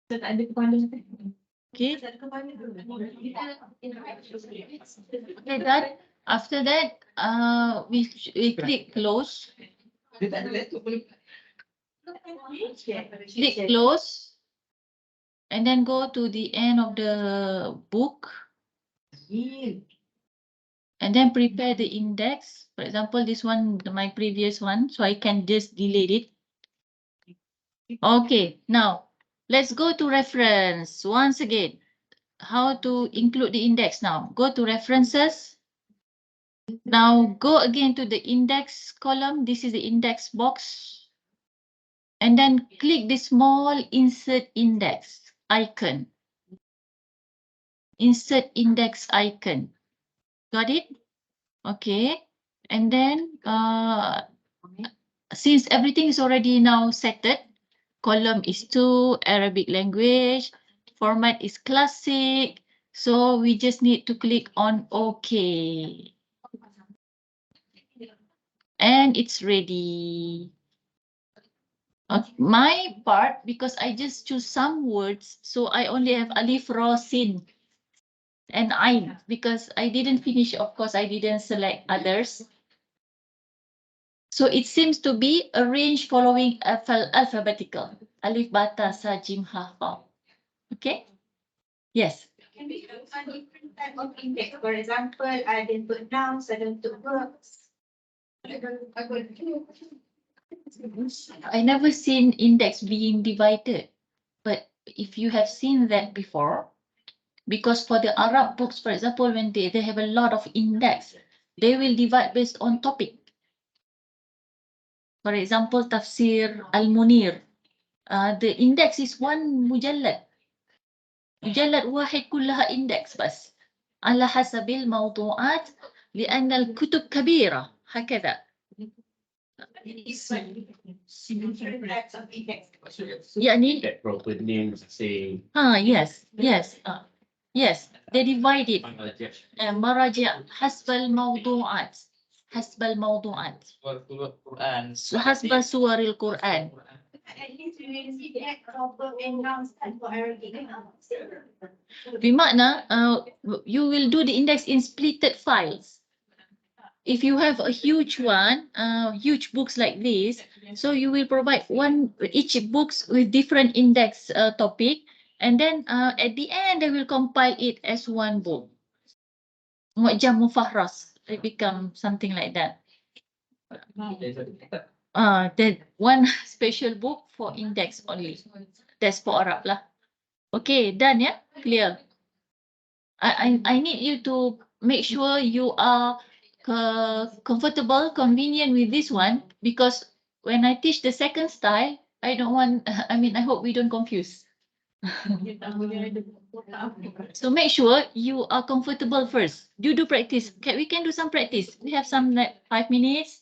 Dia tak ada kepala. okay. Tak ada kepala. Okay, done. After that, we click close. Dia tak ada laptop boleh. Click close. And then go to the end of the book. And then prepare the index. For example, this one, my previous one, so I can just delete it. Okay, now let's go to reference once again. How to include the index now? Go to references. Now go again to the index column. This is the index box. And then click the small insert index icon. Insert index icon. Got it? Okay. And then since everything is already now setted, column is 2, Arabic language, format is classic. So we just need to click on OK. And it's ready. My part, because I just choose some words, so I only have alif, ra, sin, and ain. Because I didn't finish, of course, I didn't select others. So it seems to be arranged following alphabetical. Alif, bata, sa, jim, ha, fa. Okay? Yes. Can we have a different type of index? For example, I didn't put nouns, I didn't put verbs. I never seen index being divided. But if you have seen that before, because for the Arab books, for example, when they have a lot of index, they will divide based on topic. For example, Tafsir Al-Munir. The index is one mujallad. مجلد واحد كلها index بس على حسب الموضوعات لأن الكتب كبيرة هكذا. يعني yes they divide it مراجع حسب الموضوعات حسب سور القرآن. بمعنى you will do the index in splitted files. If you have a huge one, huge books like this, so you will provide each books with different index topic, and then at the end they will compile it as one book. Mu'jam Mufarras, it become something like that. Then one special book for index only. That's for Arab lah. Okay, done, yeah? Clear. I need you to make sure you are comfortable, convenient with this one, because when I teach the second style, I don't want, I hope we don't confuse. So make sure you are comfortable first. You do practice. We can do some practice. We have some like 5 minutes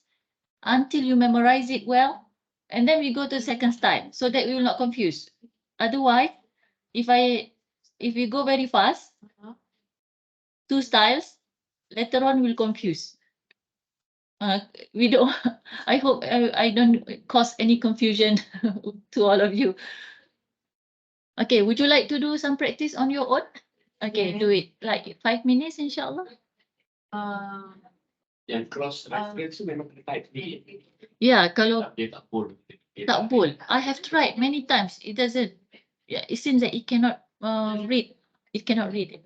until you memorize it well. And then we go to the second style so that we will not confuse. Otherwise, if we go very fast, 2 styles, later on will confuse. We don't. I hope I don't cause any confusion to all of you. Okay, would you like to do some practice on your own? Okay, do it like 5 minutes, inshallah. Yang cross reference tu memang kena type sendiri. Yeah, kalau Dia tak bold. tak bold. I have tried many times. It doesn't. Yeah, it seems that it cannot read. It cannot read.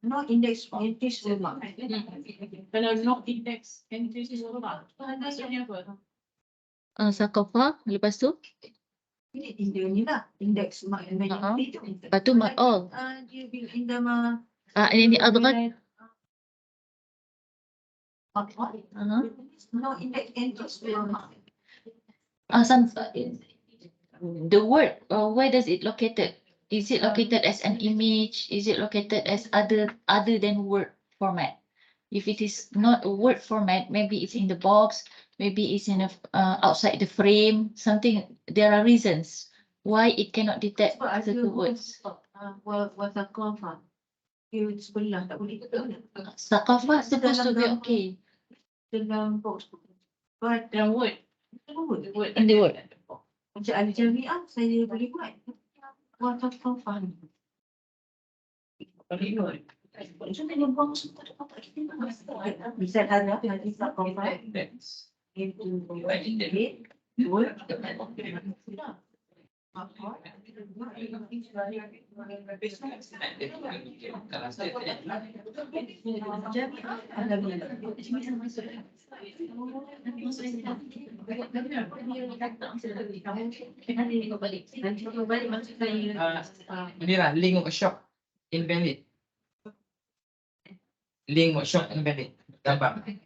No index, index lemah. Kalau no index, index is lemah. Maksudnya apa? Sakafah, lepas tu? Ini India ni lah, index mak yang banyak. Lepas tu, Dia bilang India mah. ini adghat. No index, index lemah. The word, where does it located? Is it located as an image? Is it located as other than word format? If it is not a word format, maybe it's in the box, maybe it's in a outside the frame, something. There are reasons why it cannot detect certain words. Wasakafah. You sebelah tak boleh kita nak. Sakafah supposed to be okay Dalam box. But Dan word. word. in the word. Macam ada jamiah, saya boleh buat. Wasakafah ni. Macam mana box tu tak dapat kita. Bisa ada nanti sakafah. Itu word. Ini lah link workshop invalid. Link workshop invalid. Dapat.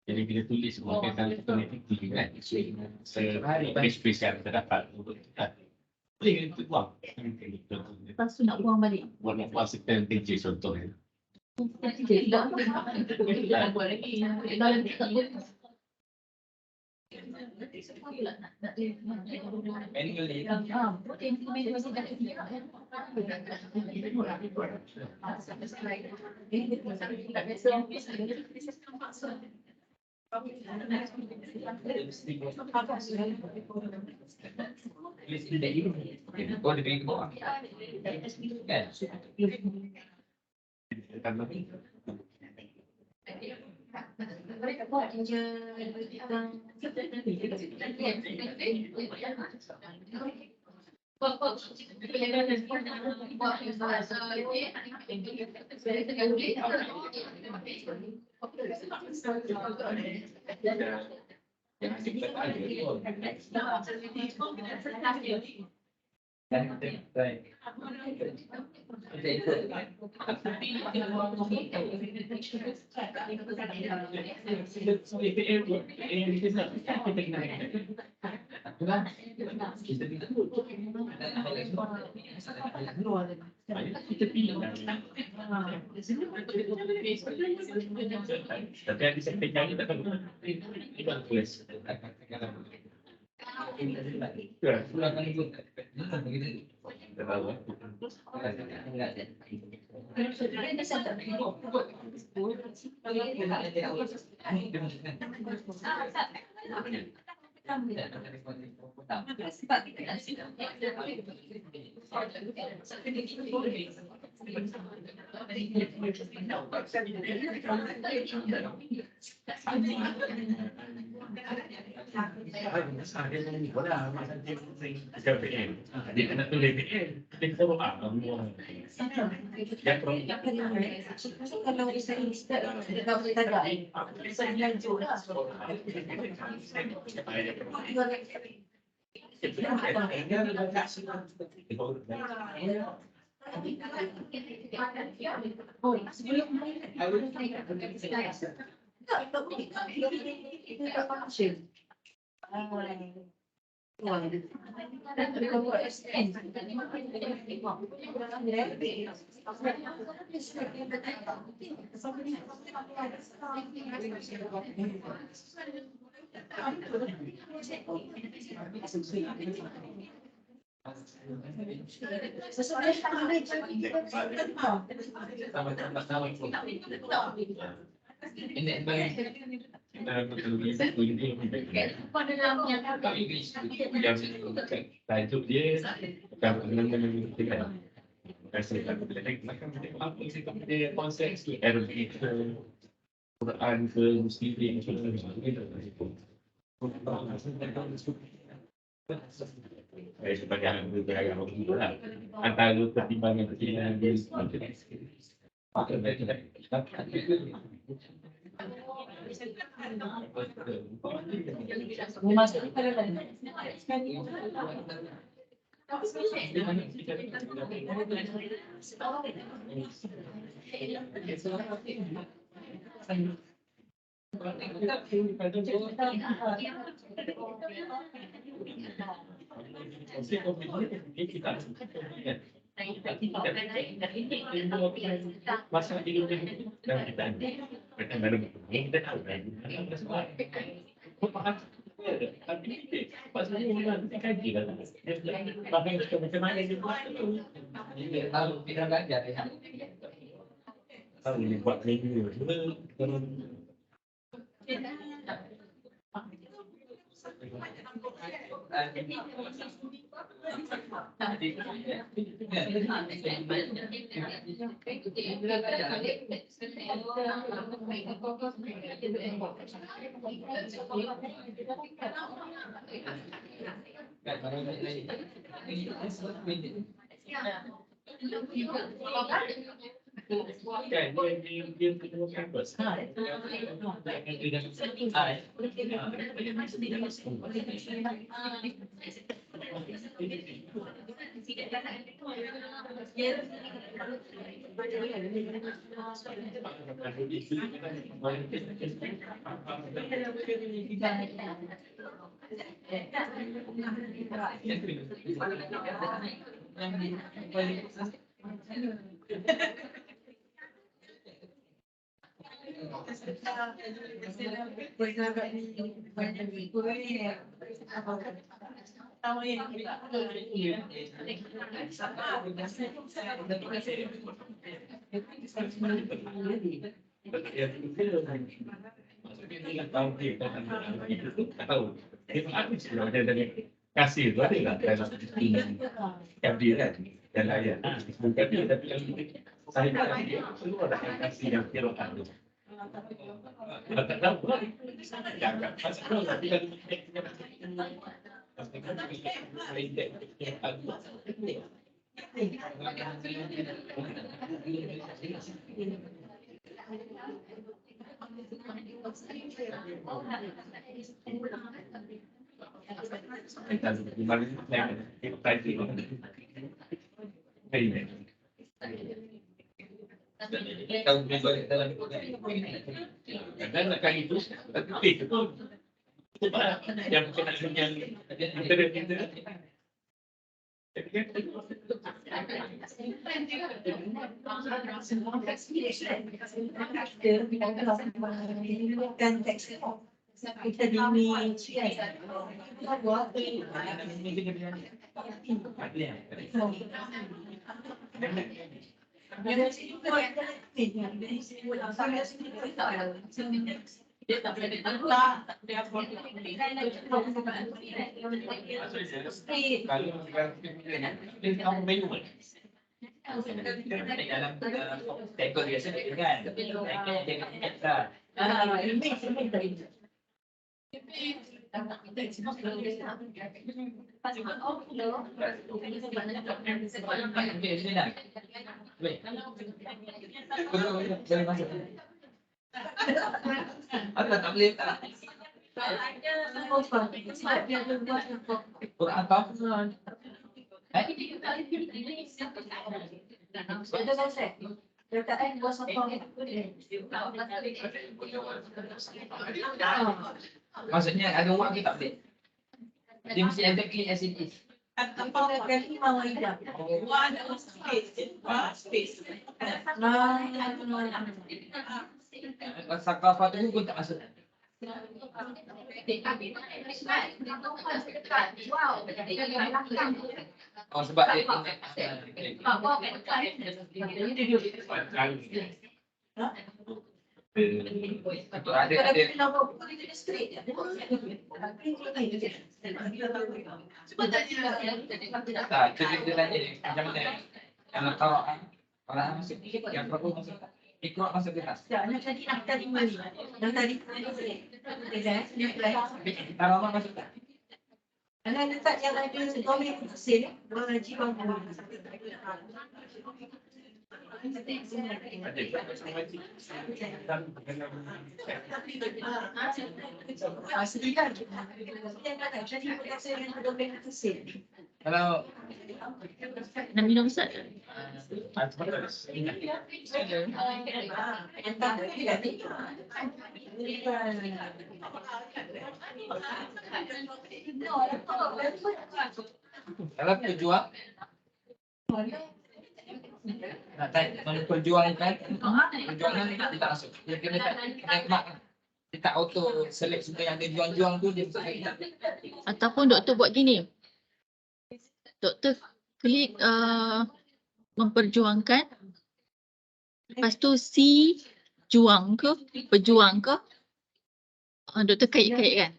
Jadi bila tulis berkaitan connectivity kan, space yang terdapat untuk kita. Boleh kita buang. Lepas tu nak buang balik. Buat sekian TJ contohnya. Manually. Tulis in the unit. Oh, lebih ke bawah. Kan? Yang kita tapi ada sampaikan kita kan kita tulis. Dia kena tulis BN, dia tahu Kalau saya start, tak boleh tagak. Saya lanjut lah. Oh, sebelum tak boleh. Kita tak function. Ini dalam metodologi ini yang tajuk dia dan menentukan kasih apa sih dia konsep Arabic Quran ke Muslim sebagai anak beragama juga antara pertimbangan pertimbangan dia Masa hidup dan kita Kita tahu kan. Kaji lah. Macam mana dia buat tu. Lalu tidak belajar ya. Tahu dia buat menu. Kan dia punya campus. Kasih tu ada tak dalam FD kan dan layan bukan dia tapi yang saya kasih semua dah kasih yang kirokan tu tak tahu jangan pasal tu tapi Tahu juga dalam dan akan itu tapi itu yang bukan yang internet kan teks kita dini Dia tak boleh letak, dia boleh Dalam tekol biasa kan. Apa tak boleh tak? Kurang apa? Maksudnya ada orang kita tak boleh. Dia mesti exactly as it is. Sakafah tu pun tak masuk. Oh sebab dia tak, dia tanya macam mana kalau orang masuk yang perlu masuk ikut masuk kelas. Taruh apa masuk tak? Anak letak yang ada komen mesin, mengaji bangku. Kalau Nak minum Ustaz? kalau pejuang Nak type memperjuangkan, perjuangan dia tak masuk. Dia kena type mak. Dia tak auto select semua yang ada juang-juang tu dia tak. Ataupun doktor buat gini. Doktor klik memperjuangkan. Lepas tu C juang ke, berjuang ke. Doktor kait-kaitkan.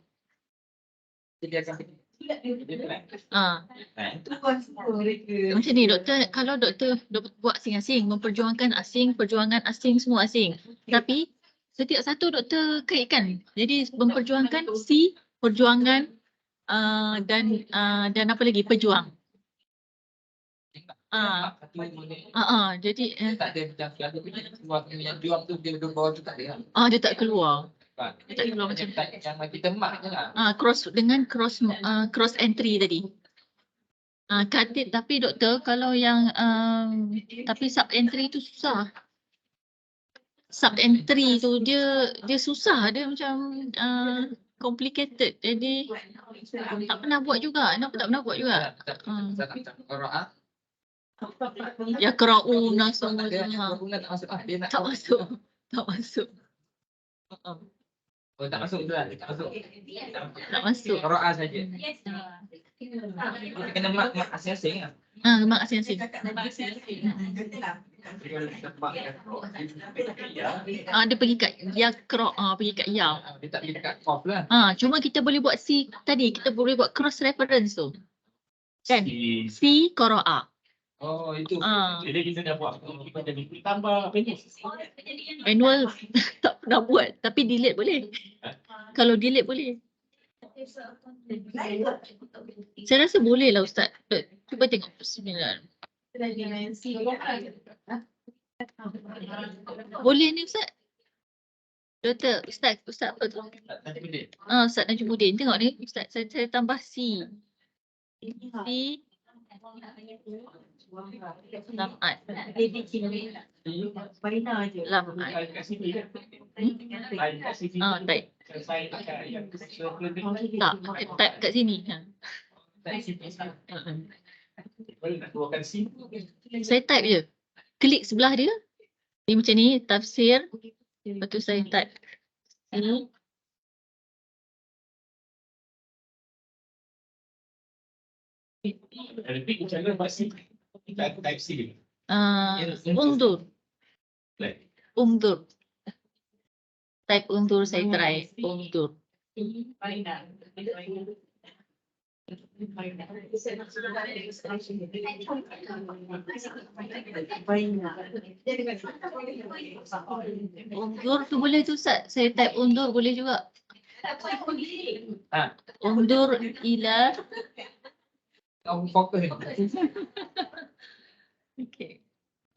Dia akan Macam ni doktor, kalau doktor buat asing-asing, memperjuangkan asing, perjuangan asing, semua asing. Tapi setiap satu doktor kaitkan. Jadi memperjuangkan C, perjuangan dan apa lagi, pejuang. Jadi tak ada macam yang juang tu dia duduk bawah tu tak ada. dia tak keluar. Dia tak keluar macam yang kita mark je lah. cross dengan cross entry tadi. Katit, tapi doktor kalau yang tapi sub entry tu susah. Sub entry tu dia susah, dia macam complicated. Jadi tak pernah buat juga. Tak pernah buat juga. Ya kerau nak semua tu. Tak masuk. Tak masuk. Oh, tak masuk tu lah. Tak masuk. Tak masuk. Qiraah saja. Kita kena mark asing-asing lah. Mak asing-asing. Dia pergi kat ya kerau, pergi kat ya. Dia tak pergi kat off lah. Cuma kita boleh buat C tadi, kita boleh buat cross reference tu. Kan? C qiraah. Oh, itu. Jadi kita dah buat. Kita jadi tambah apa ni? Manual tak pernah buat, tapi delete boleh. Kalau delete boleh. Saya rasa boleh lah Ustaz. Cuba tengok. Bismillah. Boleh ni Ustaz. Doktor, Ustaz apa tu? Ustaz Najmuddin. Tengok ni Ustaz, saya tambah C. C Lam'at. Type. Tak, type kat sini. Saya type je. Klik sebelah dia. Ni macam ni, tafsir. Lepas tu saya type. Ini. Type C. Undur. Type undur saya try. Undur. Undur tu boleh tu Ustaz. Saya type undur boleh juga. Undur ila. Fokus. Okay.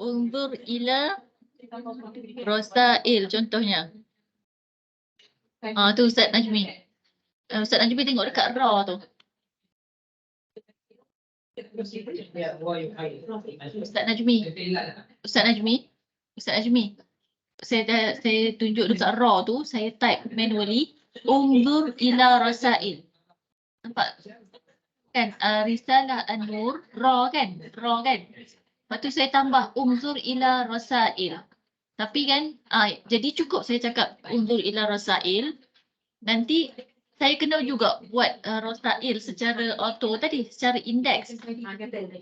Undur ila Rosail contohnya. Tu Ustaz Najmi. Ustaz Najmi tengok dekat raw tu. Ustaz Najmi. Saya tunjuk dekat raw tu, saya type manually undur ila Rosail. Nampak? Kan risalah an-nur raw kan. Lepas tu saya tambah unzur ila rasail. Tapi kan jadi cukup saya cakap unzur ila rasail. Nanti saya kena juga buat rasail secara auto tadi, secara indeks.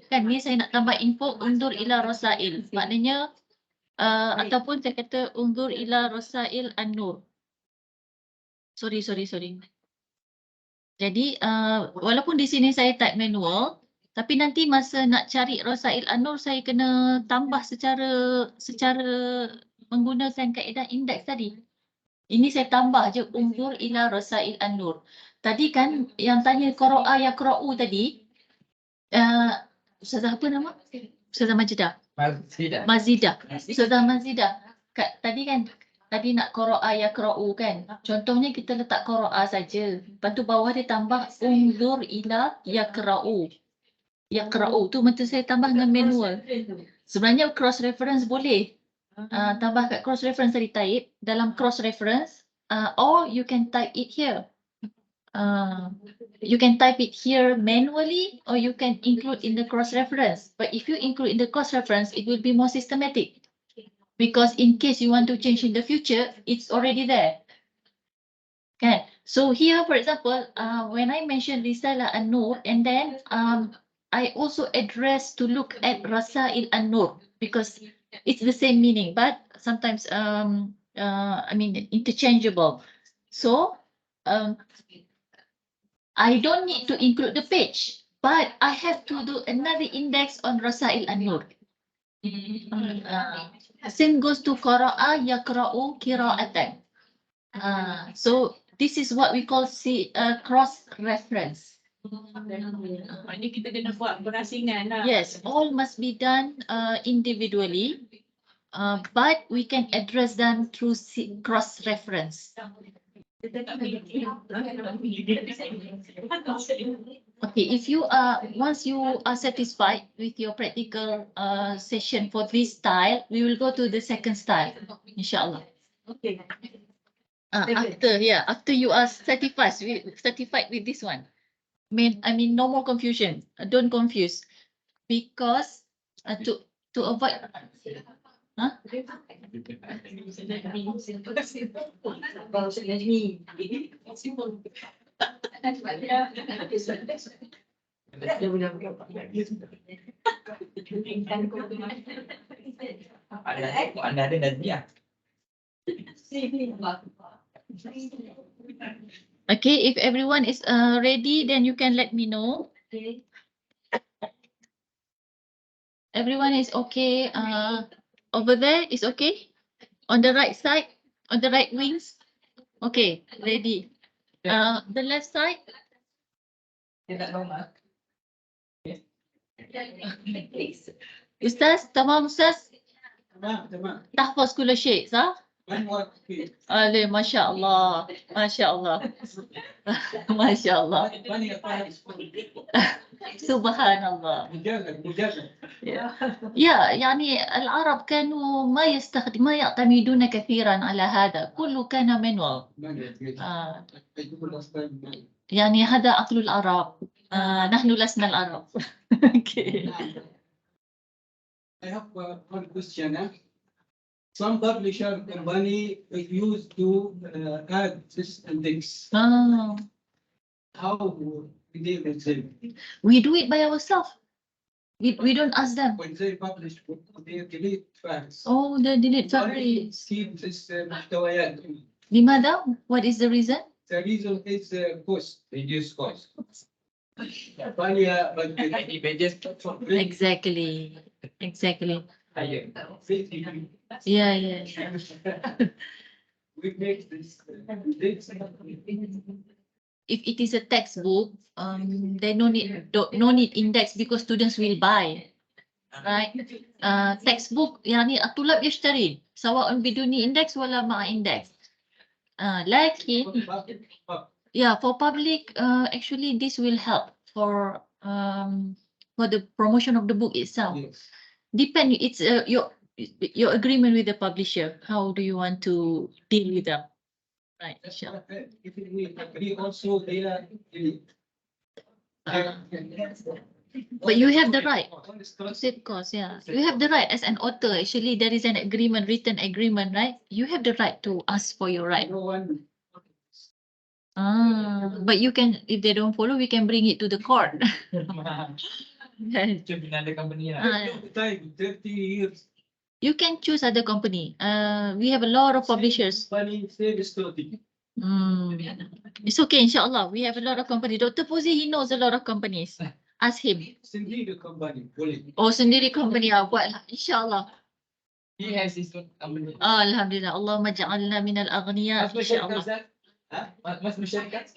Kan ni saya nak tambah info unzur ila rasail. Maknanya ataupun saya kata unzur ila rasail an-nur. Sorry. Jadi walaupun di sini saya type manual, tapi nanti masa nak cari Rosail An-Nur saya kena tambah secara menggunakan kaedah indeks tadi. Ini saya tambah je unzur ila Rosail An-Nur. Tadi kan yang tanya qira'a ya qira'u tadi, Ustazah apa nama? Ustazah Majidah. Mazidah. Ustazah Mazidah. Tadi kan tadi nak qira'a ya qira'u kan. Contohnya kita letak qira'a saja. Lepas tu bawah dia tambah unzur ila ya qira'u. Ya qira'u tu macam saya tambah dengan manual. Sebenarnya cross reference boleh. Tambah kat cross reference tadi type dalam cross reference or you can type it here. you can type it here manually or you can include in the cross-reference. But if you include in the cross-reference, it will be more systematic. Because in case you want to change in the future, it's already there. Okay, so here, for example, when I mentioned Risalah An-Nur, and then I also address to look at Rasail An-Nur because it's the same meaning, but sometimes I mean interchangeable. So I don't need to include the page, but I have to do another index on Rasail An-Nur. Same goes to Qara'a Yaqra'u Qira'atan. So this is what we call cross-reference. Maknanya kita kena buat berasingan lah. Yes, all must be done individually, but we can address them through cross-reference. Okay, if you are, once you are satisfied with your practical session for this style, we will go to the second style, inshallah. Okay. After you are satisfied with this one. I mean, no more confusion. Don't confuse, because to avoid. Huh? Ada Nazmiah. Okay, if everyone is ready, then you can let me know. Everyone is okay. Over there is okay. On the right side, on the right wings. Okay, ready. The left side. Ustaz, tamam Ustaz? Tahfaz kula syekh, sah? Ale, Masya Allah. Masya Allah. Masya Allah. Subhanallah. يا يعني العرب كانوا ما يعتمدون كثيرا على هذا، كله كان manual. يعني هذا عقل العرب. نحن لسنا العرب. Okay. I have one question. Some publisher company used to add this index. How we deal with them? We do it by ourselves. We don't ask them. When they publish, they delete facts. Oh, they delete facts. Keep this محتويات. لماذا? What is the reason? The reason is cost. Reduce cost. Exactly. Exactly. Higher. Yeah. We make this. If it is a textbook, they no need index because students will buy, right? Textbook يعني الطلاب يشتري سواء بدون index ولا مع index. لكن for public, actually this will help for the promotion of the book itself. Yes. Depend, it's your agreement with the publisher. How do you want to deal with them? Right, inshallah. If we agree also, they are. But you have the right to save cost, yeah. You have the right as an author. Actually, there is an agreement, written agreement, right? You have the right to ask for your right. No one. But you can, if they don't follow, we can bring it to the court. Time 30 years. You can choose other company. We have a lot of publishers. Funny, same story. It's okay, inshallah. We have a lot of companies. Dr. Fauzi, he knows a lot of companies. Ask him. Sendiri company, boleh. Oh, sendiri company buat lah. InsyaAllah. He has his own company. Alhamdulillah. Allahumma ja'alna minal aghniya. InsyaAllah. Mas masyarakat?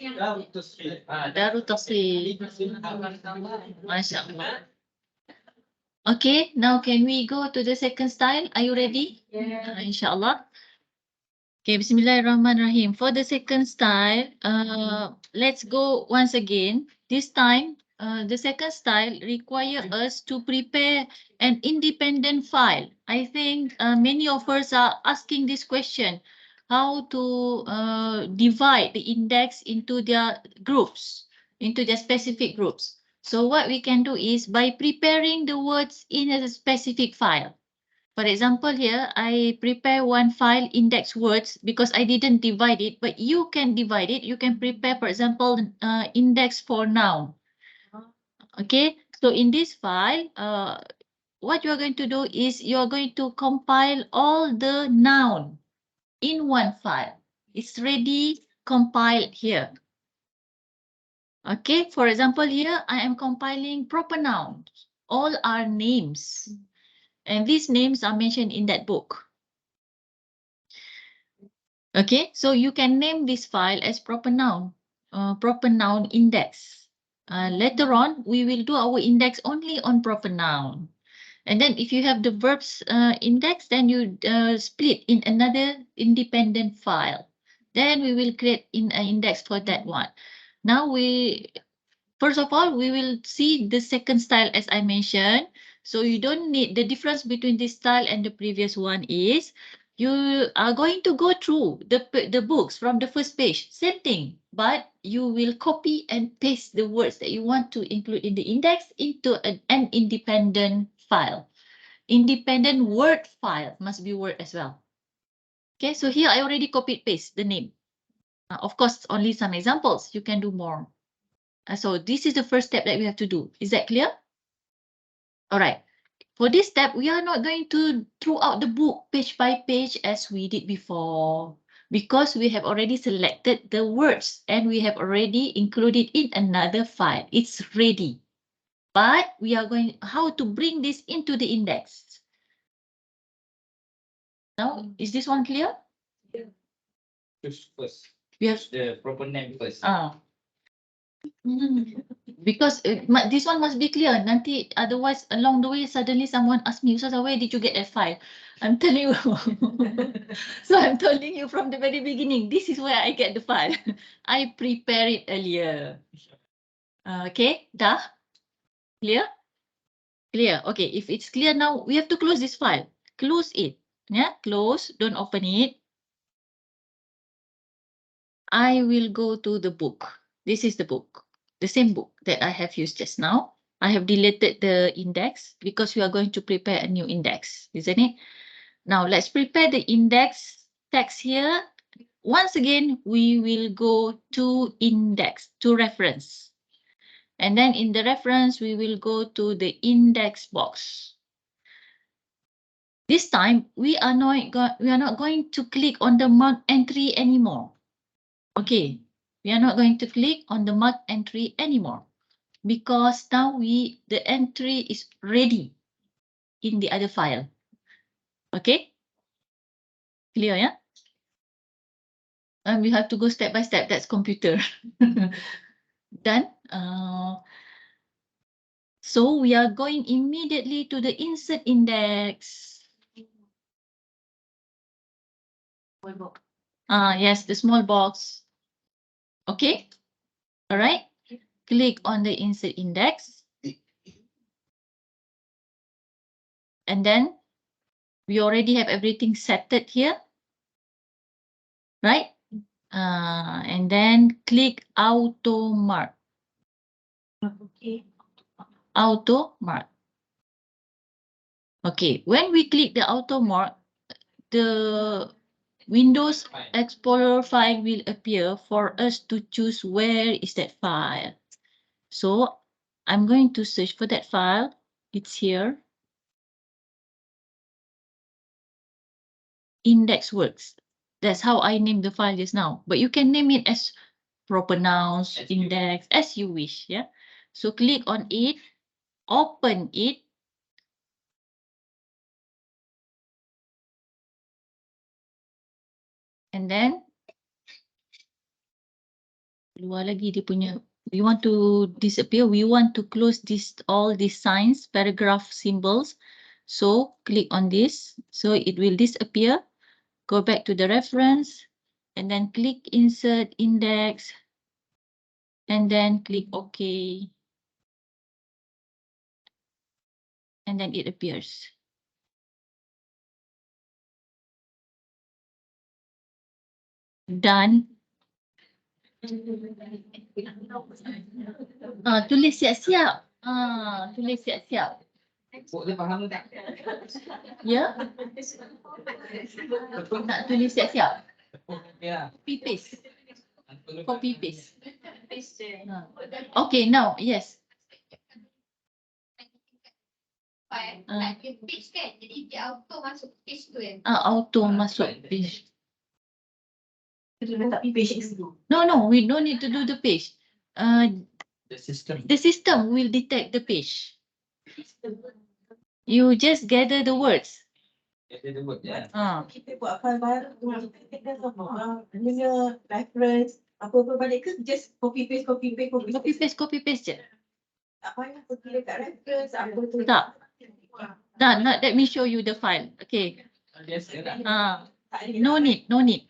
Darul Tasrif. MasyaAllah. Okay, now can we go to the second style? Are you ready? Yeah. InsyaAllah. Okay, Bismillahirrahmanirrahim. For the second style, let's go once again. This time, the second style requires us to prepare an independent file. I think many of us are asking this question. how to divide the index into their groups, into their specific groups. So what we can do is by preparing the words in a specific file. For example, here I prepare one file index words because I didn't divide it, but you can divide it. You can prepare, for example, index for noun. Okay, so in this file, what you are going to do is you are going to compile all the noun in one file. It's ready compiled here. Okay, for example, here I am compiling proper nouns. All are names. And these names are mentioned in that book. Okay, so you can name this file as proper noun index. Later on, we will do our index only on proper noun. And then if you have the verbs index, then you split in another independent file. Then we will create an index for that one. Now first of all, we will see the second style as I mentioned. So you don't need, the difference between this style and the previous one is you are going to go through the books from the first page, same thing, but you will copy and paste the words that you want to include in the index into an independent file. Independent Word file must be Word as well. Okay, so here I already copied paste the name. Of course, only some examples. You can do more. So this is the first step that we have to do. Is that clear? All right. For this step, we are not going to throughout the book page by page as we did before, because we have already selected the words and we have already included in another file. It's ready. But we are going how to bring this into the index. Now, is this one clear? Choose first. Yes. The proper name first. Because this one must be clear. Nanti otherwise along the way suddenly someone asks me, Ustazah, where did you get that file? I'm telling you. So I'm telling you from the very beginning, this is where I get the file. I prepare it earlier. Okay, dah? Clear? Clear. Okay, if it's clear now, we have to close this file. Close it. Yeah, close. Don't open it. I will go to the book. This is the book. The same book that I have used just now. I have deleted the index because we are going to prepare a new index, isn't it? Now let's prepare the index text here. Once again, we will go to index, to reference. And then in the reference, we will go to the index box. This time, we are not going to click on the mark entry anymore. Okay, we are not going to click on the mark entry anymore because now the entry is ready in the other file. Okay, clear, yeah? And we have to go step by step. That's computer. Done. So we are going immediately to the insert index. Yes, the small box. Okay. All right. Click on the insert index. And then we already have everything set here. Right? And then click auto mark. Okay. Auto mark. Okay, when we click the auto mark, the Windows Explorer file will appear for us to choose where is that file. So I'm going to search for that file. It's here. Index works. That's how I named the file just now. But you can name it as proper nouns, index, as you wish. Yeah. So click on it, open it. And then keluar lagi dia punya. We want to disappear. We want to close all these signs, paragraph symbols. So click on this. So it will disappear. Go back to the reference and then click insert index and then click OK. And then it appears. Done. Tulis siap-siap. Tulis siap-siap. Buat dia faham tak? Ya? Nak tulis siap-siap. Ya. Copy paste. Copy paste. Okay, now, yes. Page kan, jadi dia auto masuk page tu kan. Auto masuk page. Kita letak page dulu. No, we don't need to do the page. The system. The system will detect the page. You just gather the words. Dia ada buat ya. Kita buat file baru tu, kita sama punya reference, apa-apa balik ke just copy paste. Copy paste je. Tak payah pergi dekat reference, apa tu. Tak. Not let me show you the file. Okay. Biasa tak? No need. No need.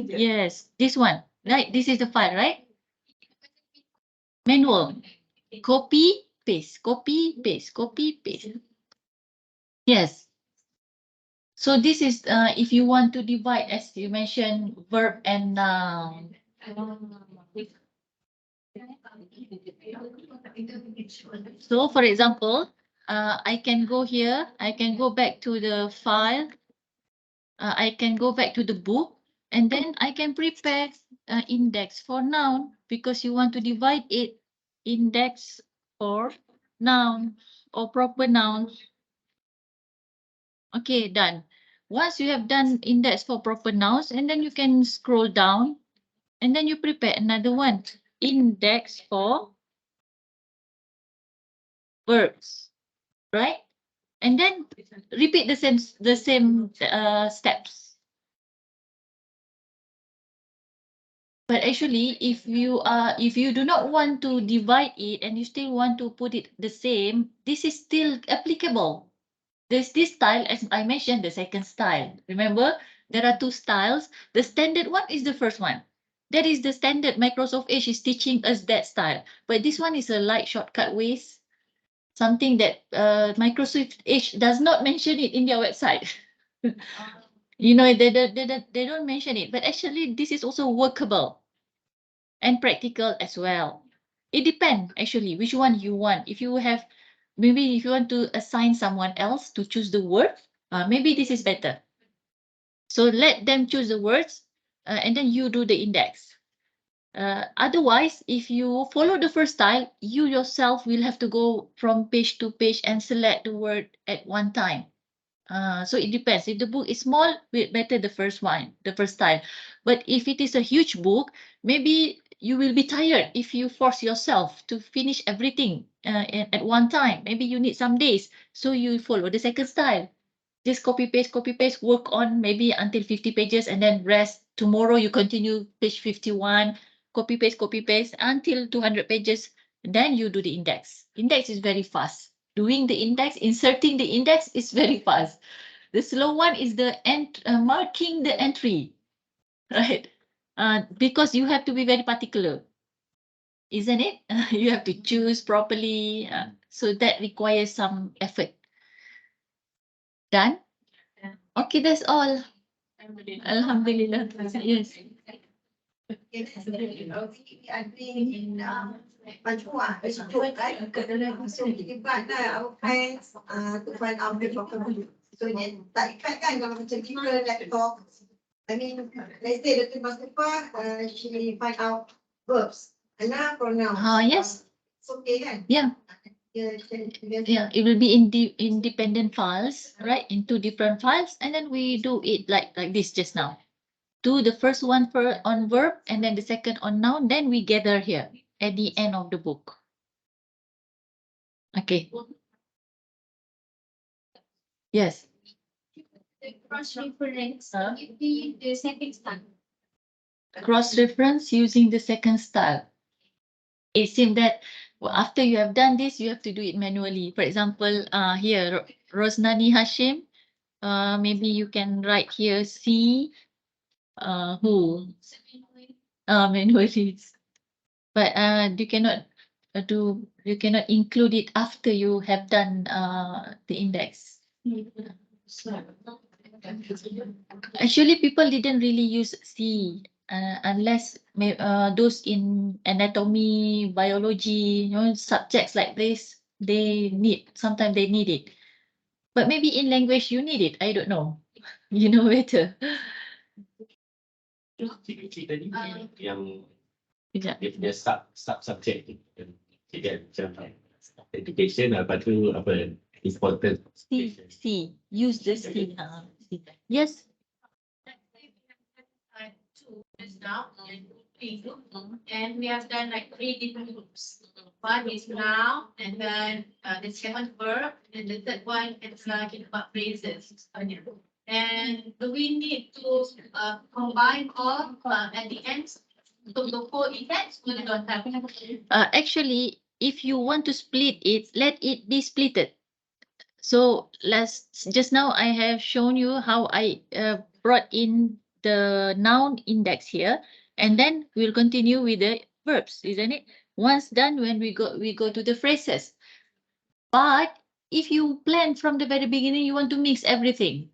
Yes, this one. Right, this is the file, right? Manual. Copy, paste. Yes. So this is if you want to divide, as you mentioned, verb and noun. So for example, I can go here. I can go back to the file. I can go back to the book, and then I can prepare index for noun, because you want to divide it, index for noun or proper nouns. Okay, done. Once you have done index for proper nouns, and then you can scroll down, and then you prepare another one, index for verbs, right? And then repeat the same steps. But actually, if you do not want to divide it and you still want to put it the same, this is still applicable. There's this style, as I mentioned, the second style. Remember, there are two styles. The standard one is the first one. That is the standard. Microsoft Edge is teaching us that style. But this one is a light shortcut ways. Something that Microsoft Edge does not mention it in their website. You know, they don't mention it. But actually, this is also workable and practical as well. It depends actually which one you want. If you want to assign someone else to choose the word, maybe this is better. So let them choose the words and then you do the index. Otherwise, if you follow the first style, you yourself will have to go from page to page and select the word at one time. So it depends. If the book is small, better the first style. But if it is a huge book, maybe you will be tired if you force yourself to finish everything at one time. Maybe you need some days, so you follow the second style. Just copy paste, work on maybe until 50 pages and then rest. Tomorrow you continue page 51, copy paste until 200 pages. Then you do the index. Index is very fast. Doing the index, inserting the index is very fast. The slow one is the marking the entry, right? Because you have to be very particular, isn't it? You have to choose properly. So that requires some effort. Done? Okay, that's all. Alhamdulillah. Yes. Majmua, sejuk kan? So libat lah our friends to find out the proper. So tak ikat kan kalau macam kita laptop. I mean, let's say Dr. Mustafa, she find out verbs. Ana pronoun. Yes. It's okay kan? Yeah. Yeah, it will be in the independent files, right? In two different files, and then we do it like this just now. Do the first one on verb and then the second on noun, then we gather here at the end of the book. Okay. Yes. Cross-reference using the second style. Cross-reference using the second style. It seems that after you have done this, you have to do it manually. For example, here, Rosnani Hashim, maybe you can write here C, who? Manually. But you cannot include it after you have done the index. Actually, people didn't really use C unless those in anatomy, biology, subjects like this, sometimes they need it. But maybe in language you need it. I don't know. You know better. yang Sekejap. dia subject dia macam education apa tu apa important. C. Use the C. C. Yes. Two is now and three. And we have done like 3 different groups. One is now, and then the second verb, and the third one is like about phrases. And we need to combine all at the end. So the 4 effects we don't have. Actually, if you want to split it, let it be splitted. So just now I have shown you how I brought in the noun index here, and then we'll continue with the verbs, isn't it? Once done, when we go to the phrases. But if you plan from the very beginning, you want to mix everything.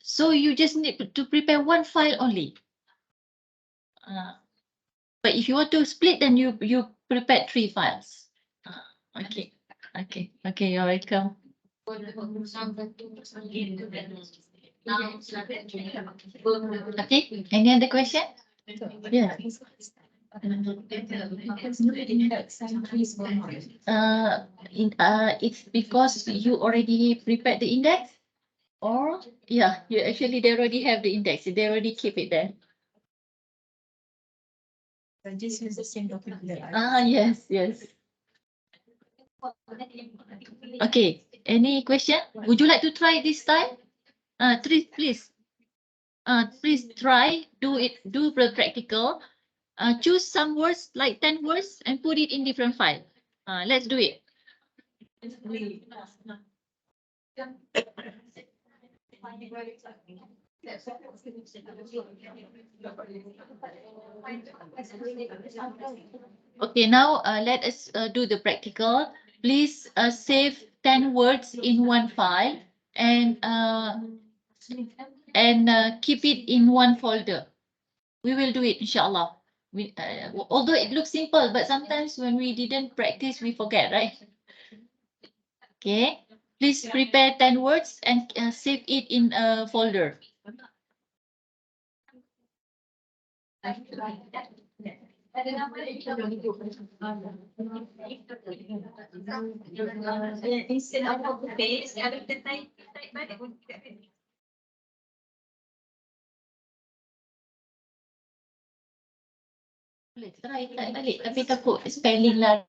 So you just need to prepare one file only. But if you want to split, then you prepare 3 files. Okay, you're welcome. Okay, any other question? Yeah. It's because you already prepared the index, or yeah, they already have the index. They already keep it there. Just use the same document. Yes. Okay, any question? Would you like to try this time? Please. Please try, do the practical. Choose some words, like 10 words, and put it in different file. Let's do it. Okay, now let us do the practical. Please save 10 words in one file and keep it in one folder. We will do it, inshallah. Although it looks simple, but sometimes when we didn't practice, we forget, right? Okay, please prepare 10 words and save it in a folder. Instead of copy paste, ada kita type balik. Boleh try balik, tapi takut spelling lah.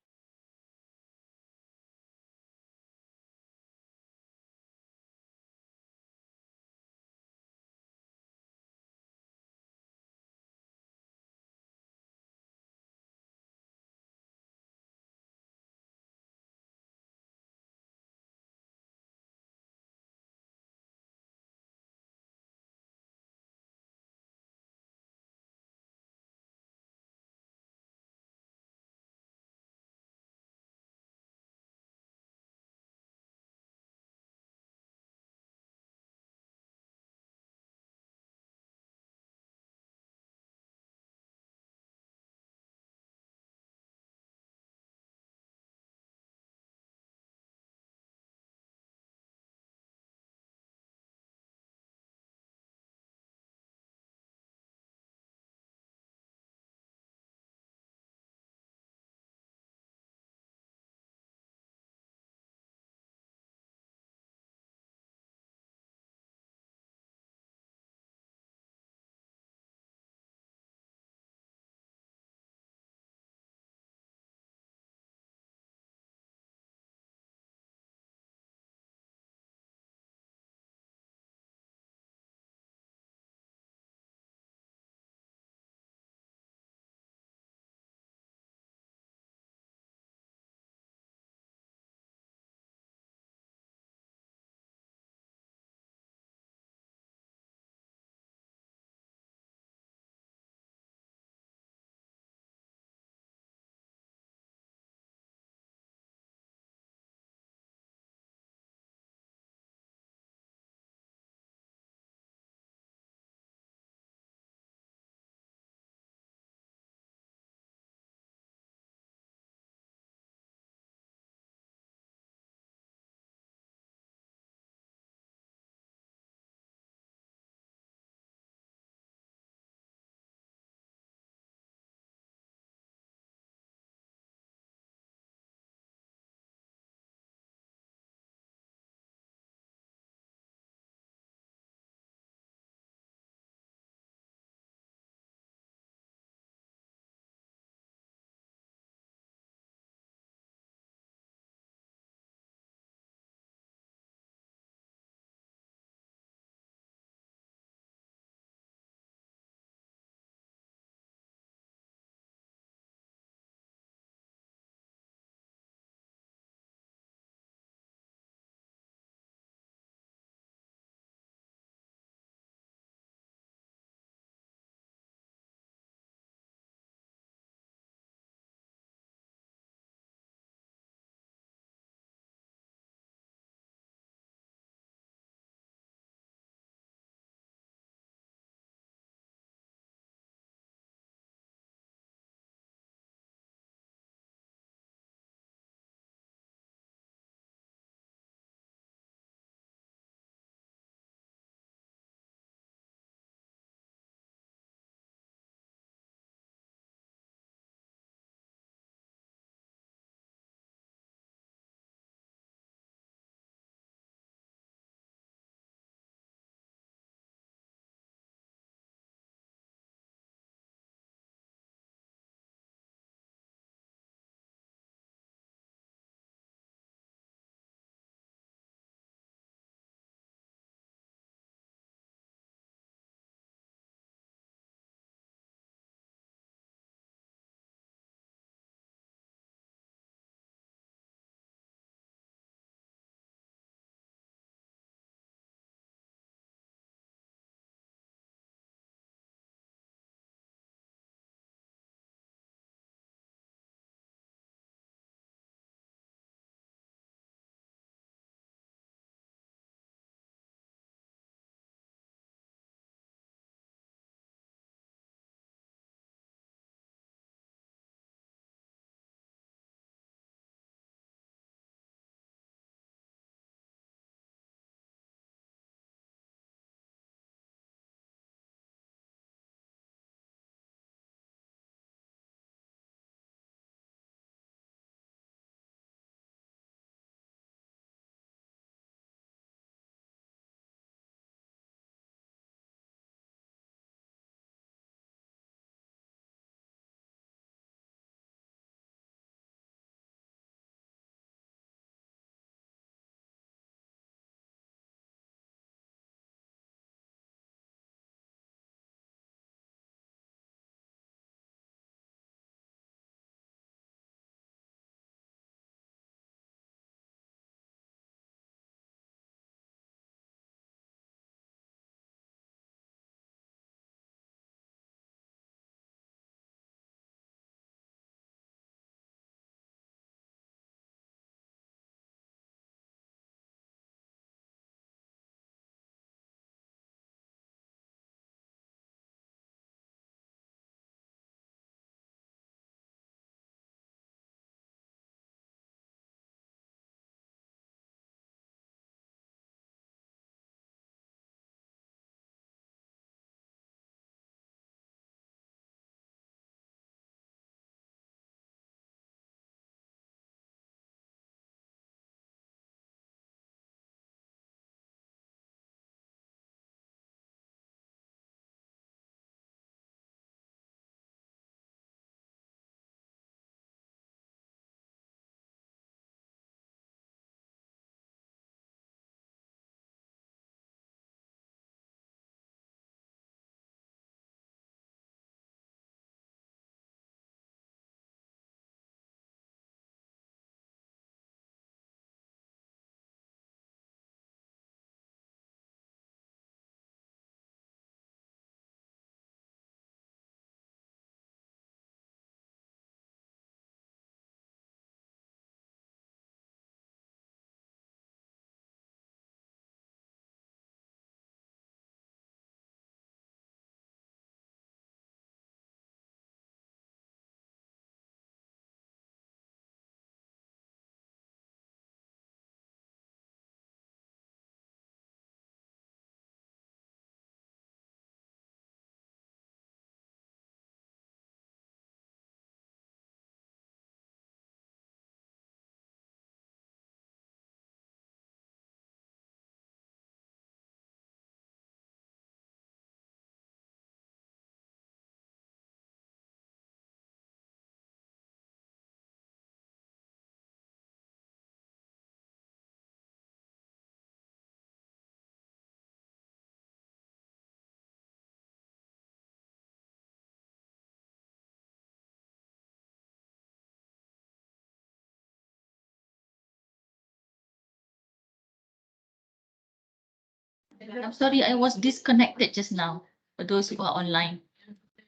I'm sorry, I was disconnected just now for those who are online.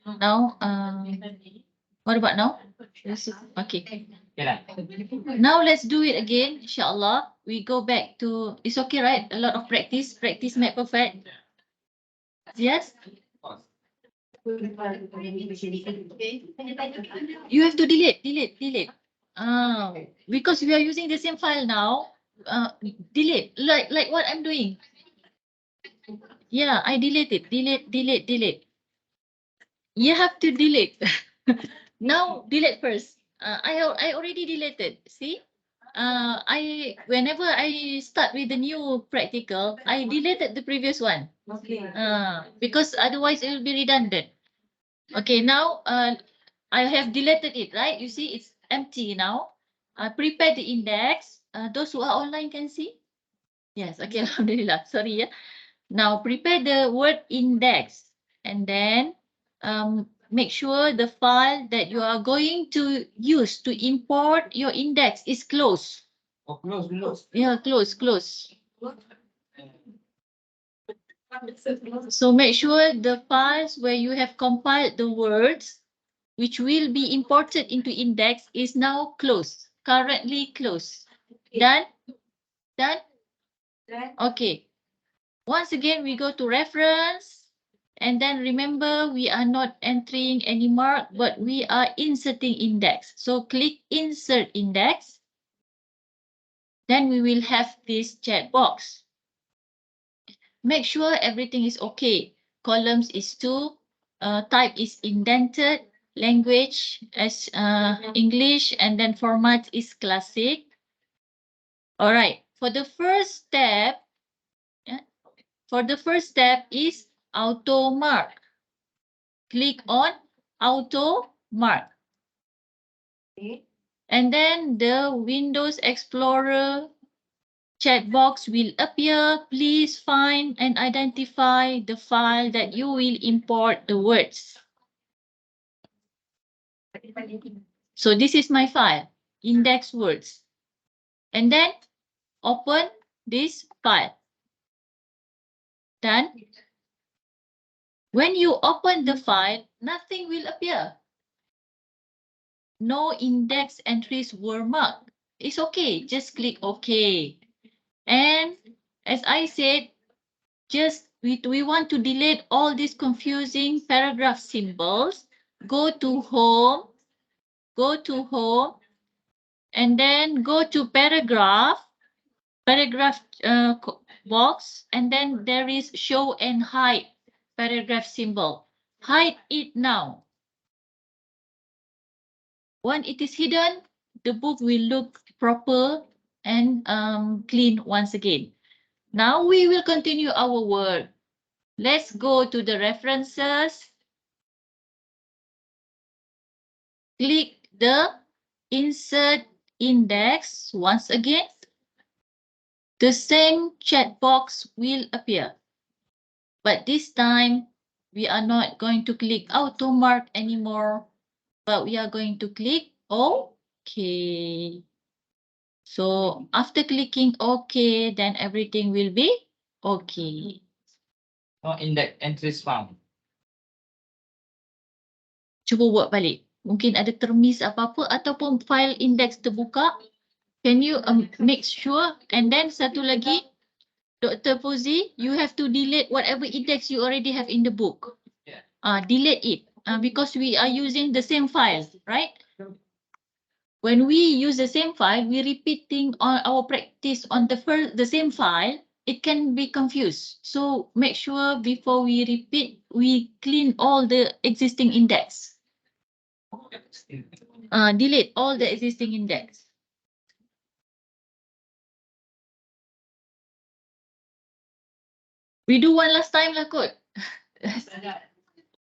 Now, what about now? Okay. Okay lah. Now let's do it again, inshallah. We go back to, it's okay, right? A lot of practice. Practice make perfect. Yes? You have to delete. Because we are using the same file now. Delete, like what I'm doing. Yeah, I delete it. Delete. You have to delete. Now delete first. I already deleted. See? Whenever I start with the new practical, I deleted the previous one. Okay. Because otherwise it will be redundant. Okay, now I have deleted it, right? You see, it's empty now. Prepare the index. Those who are online can see. Yes, okay, alhamdulillah. Sorry, yeah. Now prepare the word index and then make sure the file that you are going to use to import your index is closed. Oh, close. Yeah, close. So make sure the files where you have compiled the words which will be imported into index is now closed, currently closed. Done? Okay. Once again, we go to reference. And then remember, we are not entering any mark, but we are inserting index. So click insert index. Then we will have this chat box. Make sure everything is okay. Columns is 2. Type is indented. Language as English. And then format is classic. All right. For the first step is auto mark. Click on auto mark. Okay. And then the Windows Explorer chat box will appear. Please find and identify the file that you will import the words. So this is my file, index words. And then open this file. Done. When you open the file, nothing will appear. No index entries were marked. It's okay. Just click OK. And as I said, we want to delete all these confusing paragraph symbols. Go to home, and then go to paragraph box, and then there is show and hide paragraph symbol. Hide it now. When it is hidden, the book will look proper and clean once again. Now we will continue our work. Let's go to the references. Click the insert index once again. The same chat box will appear. But this time, we are not going to click auto mark anymore, but we are going to click OK. So after clicking OK, then everything will be OK. No index entries found. Cuba buat balik. Mungkin ada termiss apa-apa ataupun file index terbuka. Can you make sure? And then satu lagi, Dr. Fauzi, you have to delete whatever index you already have in the book. Yeah. Delete it because we are using the same file, right? When we use the same file, we repeating on our practice on the same file. It can be confused. So make sure before we repeat, we clean all the existing index. Delete all the existing index. We do one last time lah kot.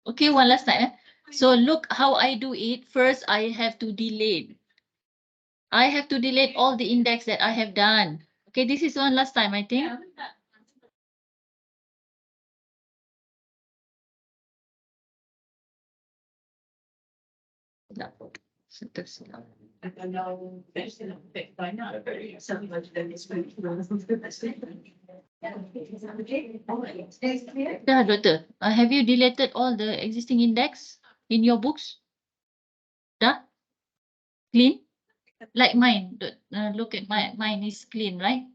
Okay, one last time. So look how I do it. First, I have to delete. I have to delete all the index that I have done. Okay, this is one last time, I think. Kalau banyak, sama dan Dah, Doctor. Have you deleted all the existing index in your books? Dah? Clean? Like mine. Look at mine is clean, right?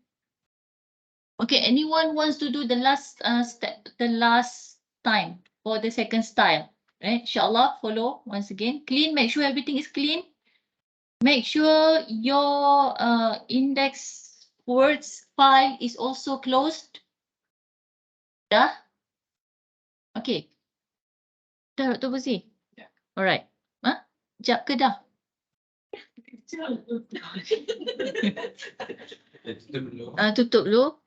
Okay, anyone wants to do the last step, the last time for the second style? Right? Inshallah, follow once again. Clean, make sure everything is clean. Make sure your index words file is also closed. Dah? Okay. Dah, Dr. Buzi? Yeah. Alright. Huh? Sekejap ke dah? Tutup dulu.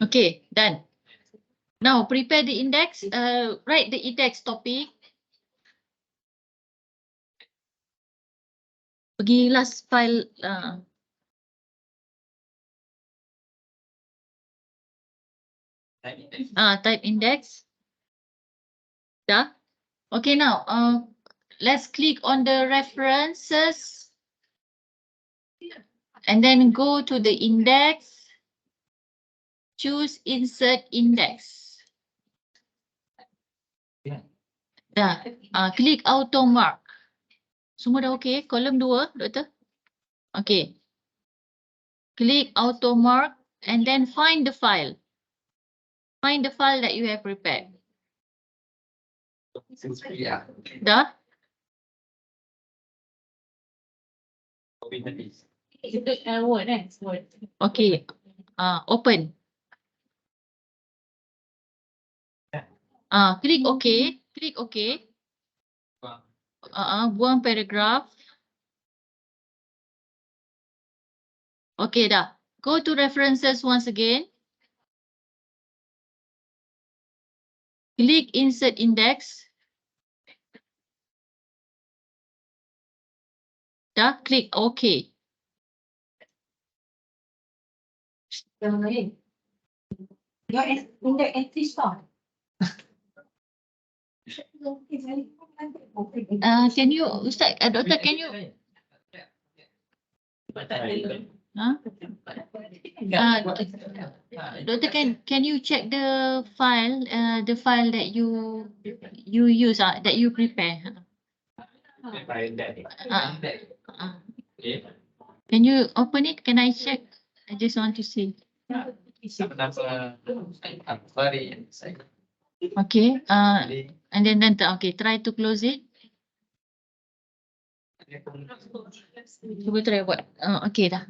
Okay, done. Now prepare the index. Write the index topic. Pergi last file. Type index. Dah? Okay, now let's click on the references. And then go to the index. Choose insert index. Yeah. Dah. Klik auto mark. Semua dah okay? Kolom 2, Doktor? Okay. Click auto mark and then find the file. Find the file that you have prepared. Yeah. Dah? Word Word. Okay. Open. Klik OK. Klik OK. Buang paragraph. Okay dah. Go to references once again. Click insert index. Dah. Klik OK. Your index entry store. Can you, Ustaz, Doctor, can you? Doctor, can you check the file that you use that you prepare? Can you open it? Can I check? I just want to see. Okay. And then okay, try to close it. Cuba try buat. Okay dah.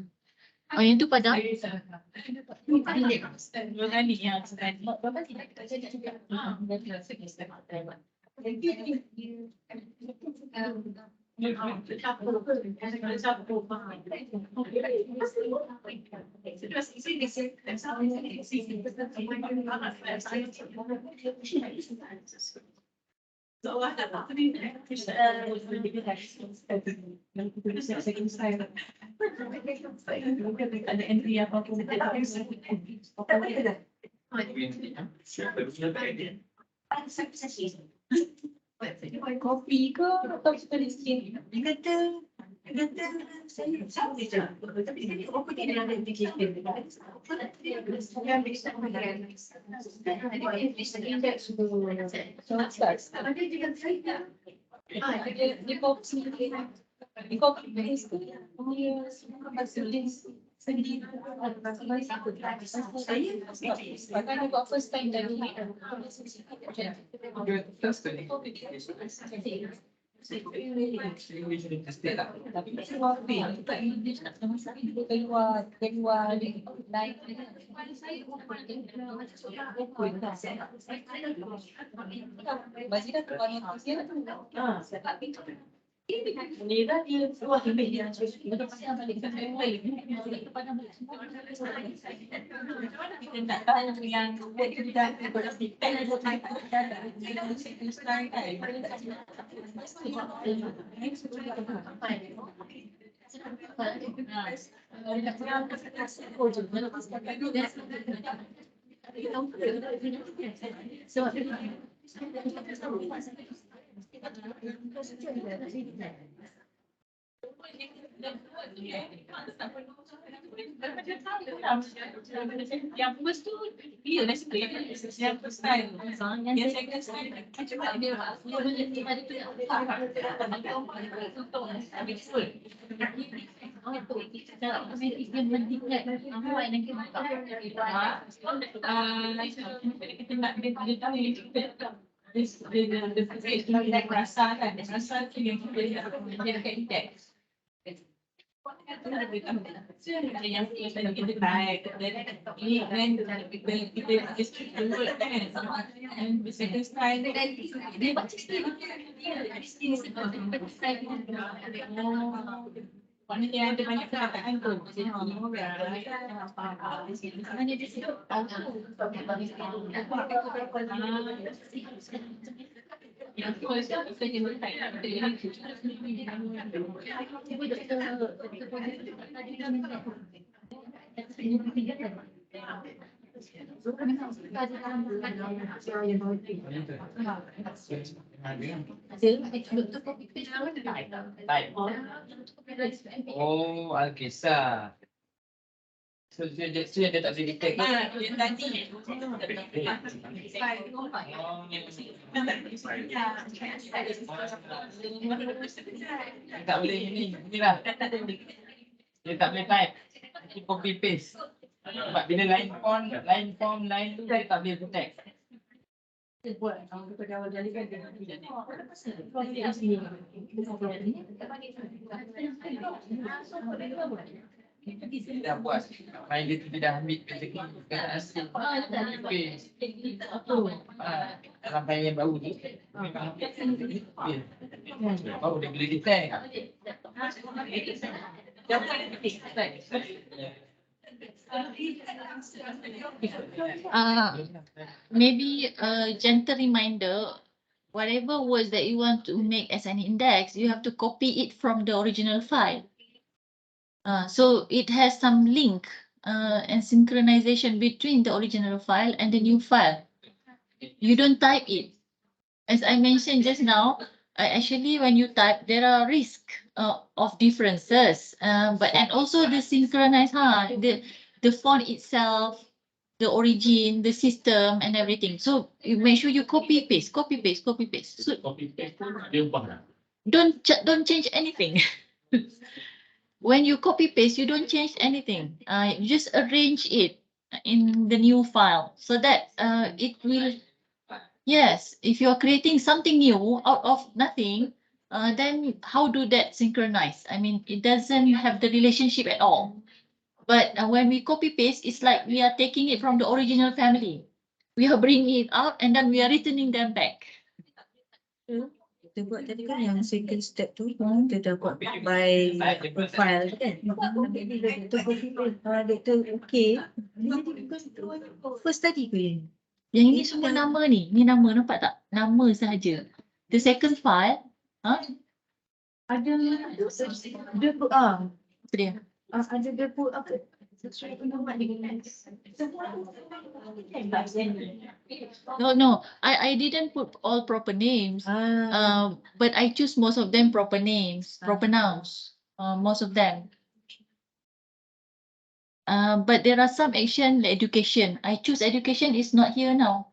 Oh, yang tu pada. Ada entry apa pun. Kopi ke atau kita di sini? Dia kata saya je. Tapi saya apa dia ada application. Ada juga saya. Di kopi di kopi sendiri. Saya akan buat first time dari tapi dia cakap sama saya dia keluar naik Bazira keluar yang kesian Nira dia keluar dia betul pasal balik ke kita nak tahu yang kita Yang first tu dia dah straight. Yang first time. Yang second time macam mana dia habis full. Kita nak dia tahu yang kita dia rasa kan, rasa tu yang kita dia dekat index. Yang kita baik, then kita just dulu kan, and the second time dia baca still. Maknanya ada banyak perkataan tu. Hanya di situ. Yang first kita jangan Oh, Al-Kisah. So dia tak boleh detect. Tak boleh inilah. Dia tak boleh type. Dia copy paste. Sebab bila line form tu dia tak boleh detect. Dia dah buat. Main dia tu dia dah ambil rezeki bukan asli. Paste. Dalam file yang baru tu. Baru dia boleh detect. Maybe a gentle reminder, whatever words that you want to make as an index, you have to copy it from the original file. So it has some link and synchronization between the original file and the new file. You don't type it. As I mentioned just now, actually when you type, there are risks of differences, but and also the synchronize, the font itself, the origin, the system and everything. So you make sure you copy paste. So don't change anything. When you copy paste, you don't change anything. You just arrange it in the new file so that it will. Yes, if you're creating something new out of nothing, then how do that synchronize? I mean, it doesn't have the relationship at all. But when we copy paste, it's like we are taking it from the original family. We are bringing it out and then we are returning them back. Kita buat tadi kan yang second step tu, kita dah buat by file kan. Doktor okay. First tadi ke? Yang ini semua nama ni. Ni nama, nampak tak? Nama sahaja. The second file, Ada dia apa dia? ada dia apa? No, I didn't put all proper names. But I choose most of them proper names, proper nouns. Most of them. But there are some action education. I choose education is not here now.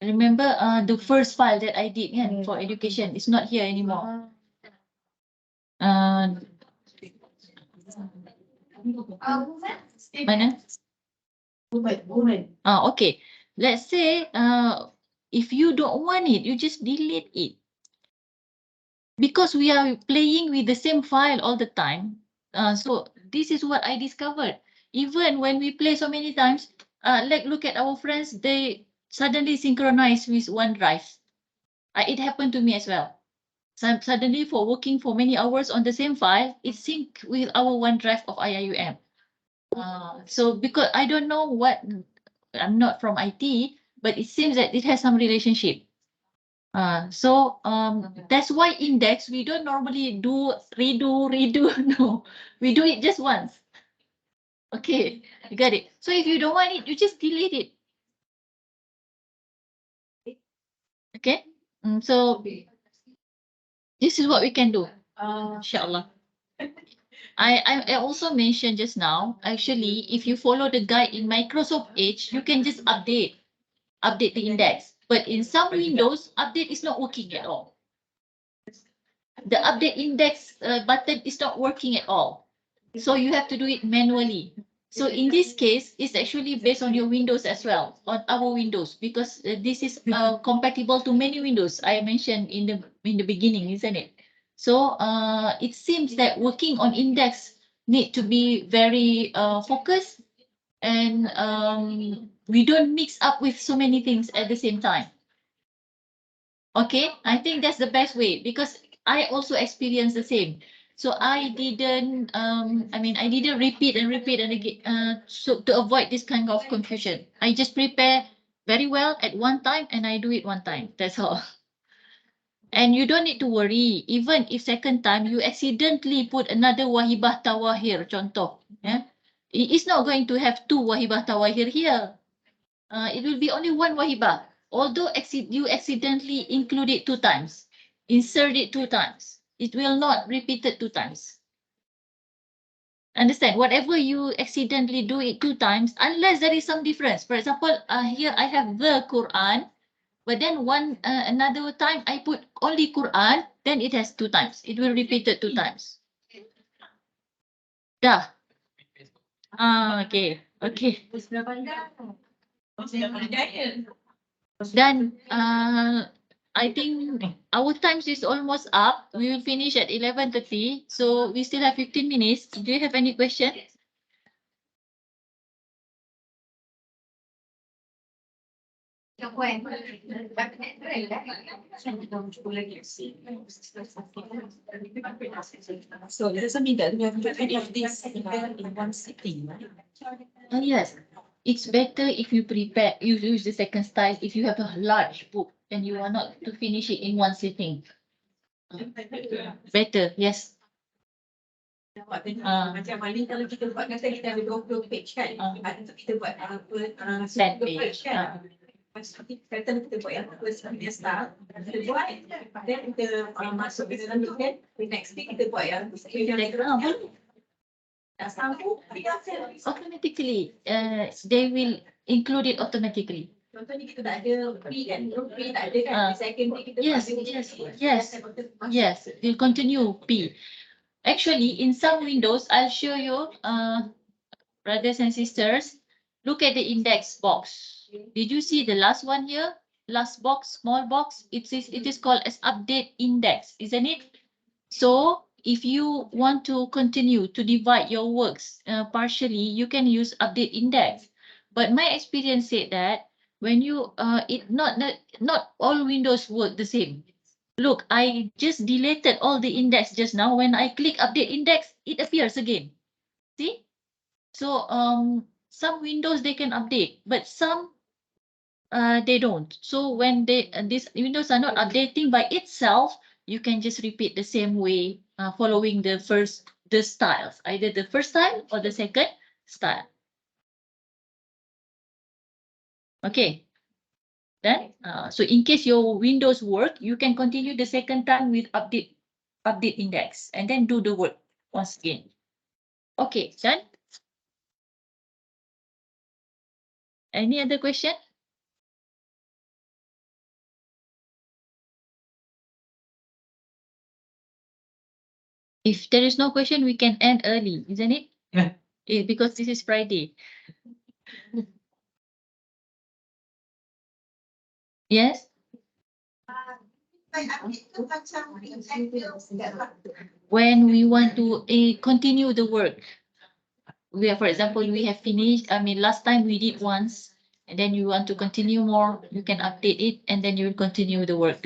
Remember the first file that I did for education is not here anymore. Mana? Woman. Okay. Let's say if you don't want it, you just delete it. Because we are playing with the same file all the time. So this is what I discovered. Even when we play so many times, like look at our friends, they suddenly synchronize with OneDrive. It happened to me as well. Suddenly for working for many hours on the same file, it synced with our OneDrive of IIUM. So because I don't know what, I'm not from IT, but it seems that it has some relationship. That's why index, we don't normally do redo. No, we do it just once. Okay, you got it. So if you don't want it, you just delete it. Okay. So this is what we can do. Inshallah. I also mentioned just now, actually, if you follow the guide in Microsoft Edge, you can just update the index. But in some Windows, update is not working at all. The update index button is not working at all. So you have to do it manually. So in this case, it's actually based on your Windows as well, on our Windows, because this is compatible to many Windows. I mentioned in the beginning, isn't it? So it seems that working on index need to be very focused, and we don't mix up with so many things at the same time. Okay, I think that's the best way, because I also experienced the same. So I didn't I didn't repeat and again, so to avoid this kind of confusion. I just prepare very well at one time and I do it one time. That's all. And you don't need to worry, even if second time you accidentally put another Wahibah Tawahir, contoh. Yeah? It's not going to have two Wahibah Tawahir here. It will be only one Wahibah. Although you accidentally include it 2 times, insert it 2 times, it will not repeat it 2 times. Understand? Whatever you accidentally do it 2 times, unless there is some difference. For example, here I have the Quran, but then another time I put only Quran, then it has 2 times. It will repeat it 2 times. Dah. Okay. Okay. Dan I think our time is almost up. We will finish at 11:30. So we still have 15 minutes. Do you have any questions? So it doesn't mean that we have to finish this in one sitting, right? Yes. It's better if you prepare, you use the second style. If you have a large book and you want not to finish it in one sitting. Better, yes. Macam mana kalau kita buat, kata kita ada 20 page kan, atau kita buat apa, 10 page page. kan. Lepas tu kata kita buat yang first punya start, kita buat, then kita masuk ke dalam tu kan, the next week kita buat yang dah sambung, Automatically, they will include it automatically. contohnya kita tak ada pre kan, pre tak ada kan, the second week kita Yes, yes, we'll continue P. Actually, in some Windows, I'll show you, brothers and sisters, look at the index box. Did you see the last one here? Last box, small box, it is called as update index, isn't it? So if you want to continue to divide your works partially, you can use update index. But my experience said that when you not all Windows work the same. Look, I just deleted all the index just now. When I click update index, it appears again. See? So some Windows they can update, but some they don't. So when these Windows are not updating by itself, you can just repeat the same way, following the styles, either the first style or the second style. Okay. Then, so in case your Windows work, you can continue the second time with update index and then do the work once again. Okay, done. Any other question? If there is no question, we can end early, isn't it? Yeah. Because this is Friday. Yes. When we want to continue the work, for example, we have finished. Last time we did once, and then you want to continue more, you can update it, and then you will continue the work.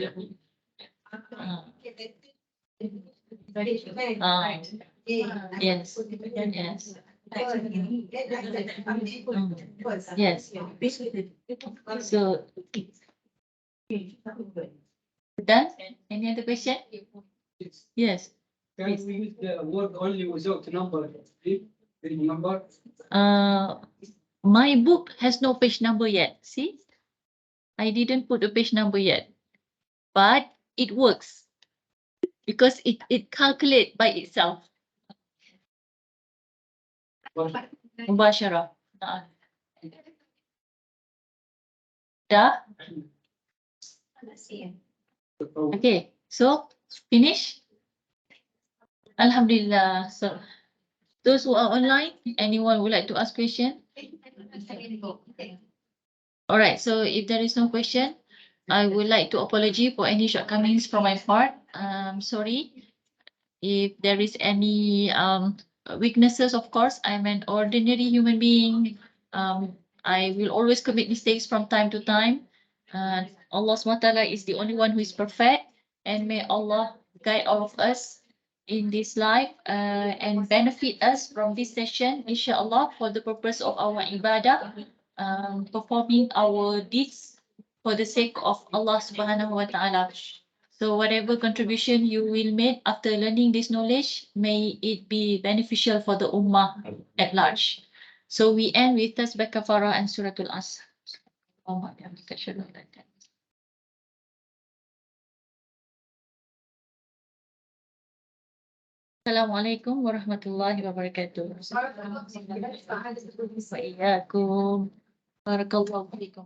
Yes. Yes. So Done? Any other question? Yes. Can we use the word only without number? The number? My book has no page number yet. See? I didn't put a page number yet, but it works because it calculates by itself. Mubashara. Dah? Okay, so finish. Alhamdulillah. So those who are online, anyone would like to ask question? All right, so if there is no question, I would like to apologize for any shortcomings from my part. Sorry. If there is any weaknesses, of course, I'm an ordinary human being. I will always commit mistakes from time to time. Allah SWT is the only one who is perfect, and may Allah guide all of us in this life and benefit us from this session, inshallah, for the purpose of our ibadah, performing our deeds for the sake of Allah Subhanahu wa Ta'ala. So whatever contribution you will make after learning this knowledge, may it be beneficial for the ummah at large. So we end with Tasbih Kafara and Suratul Asr. Assalamualaikum warahmatullahi wabarakatuh. Wa iyyakum. Barakallahu fiikum.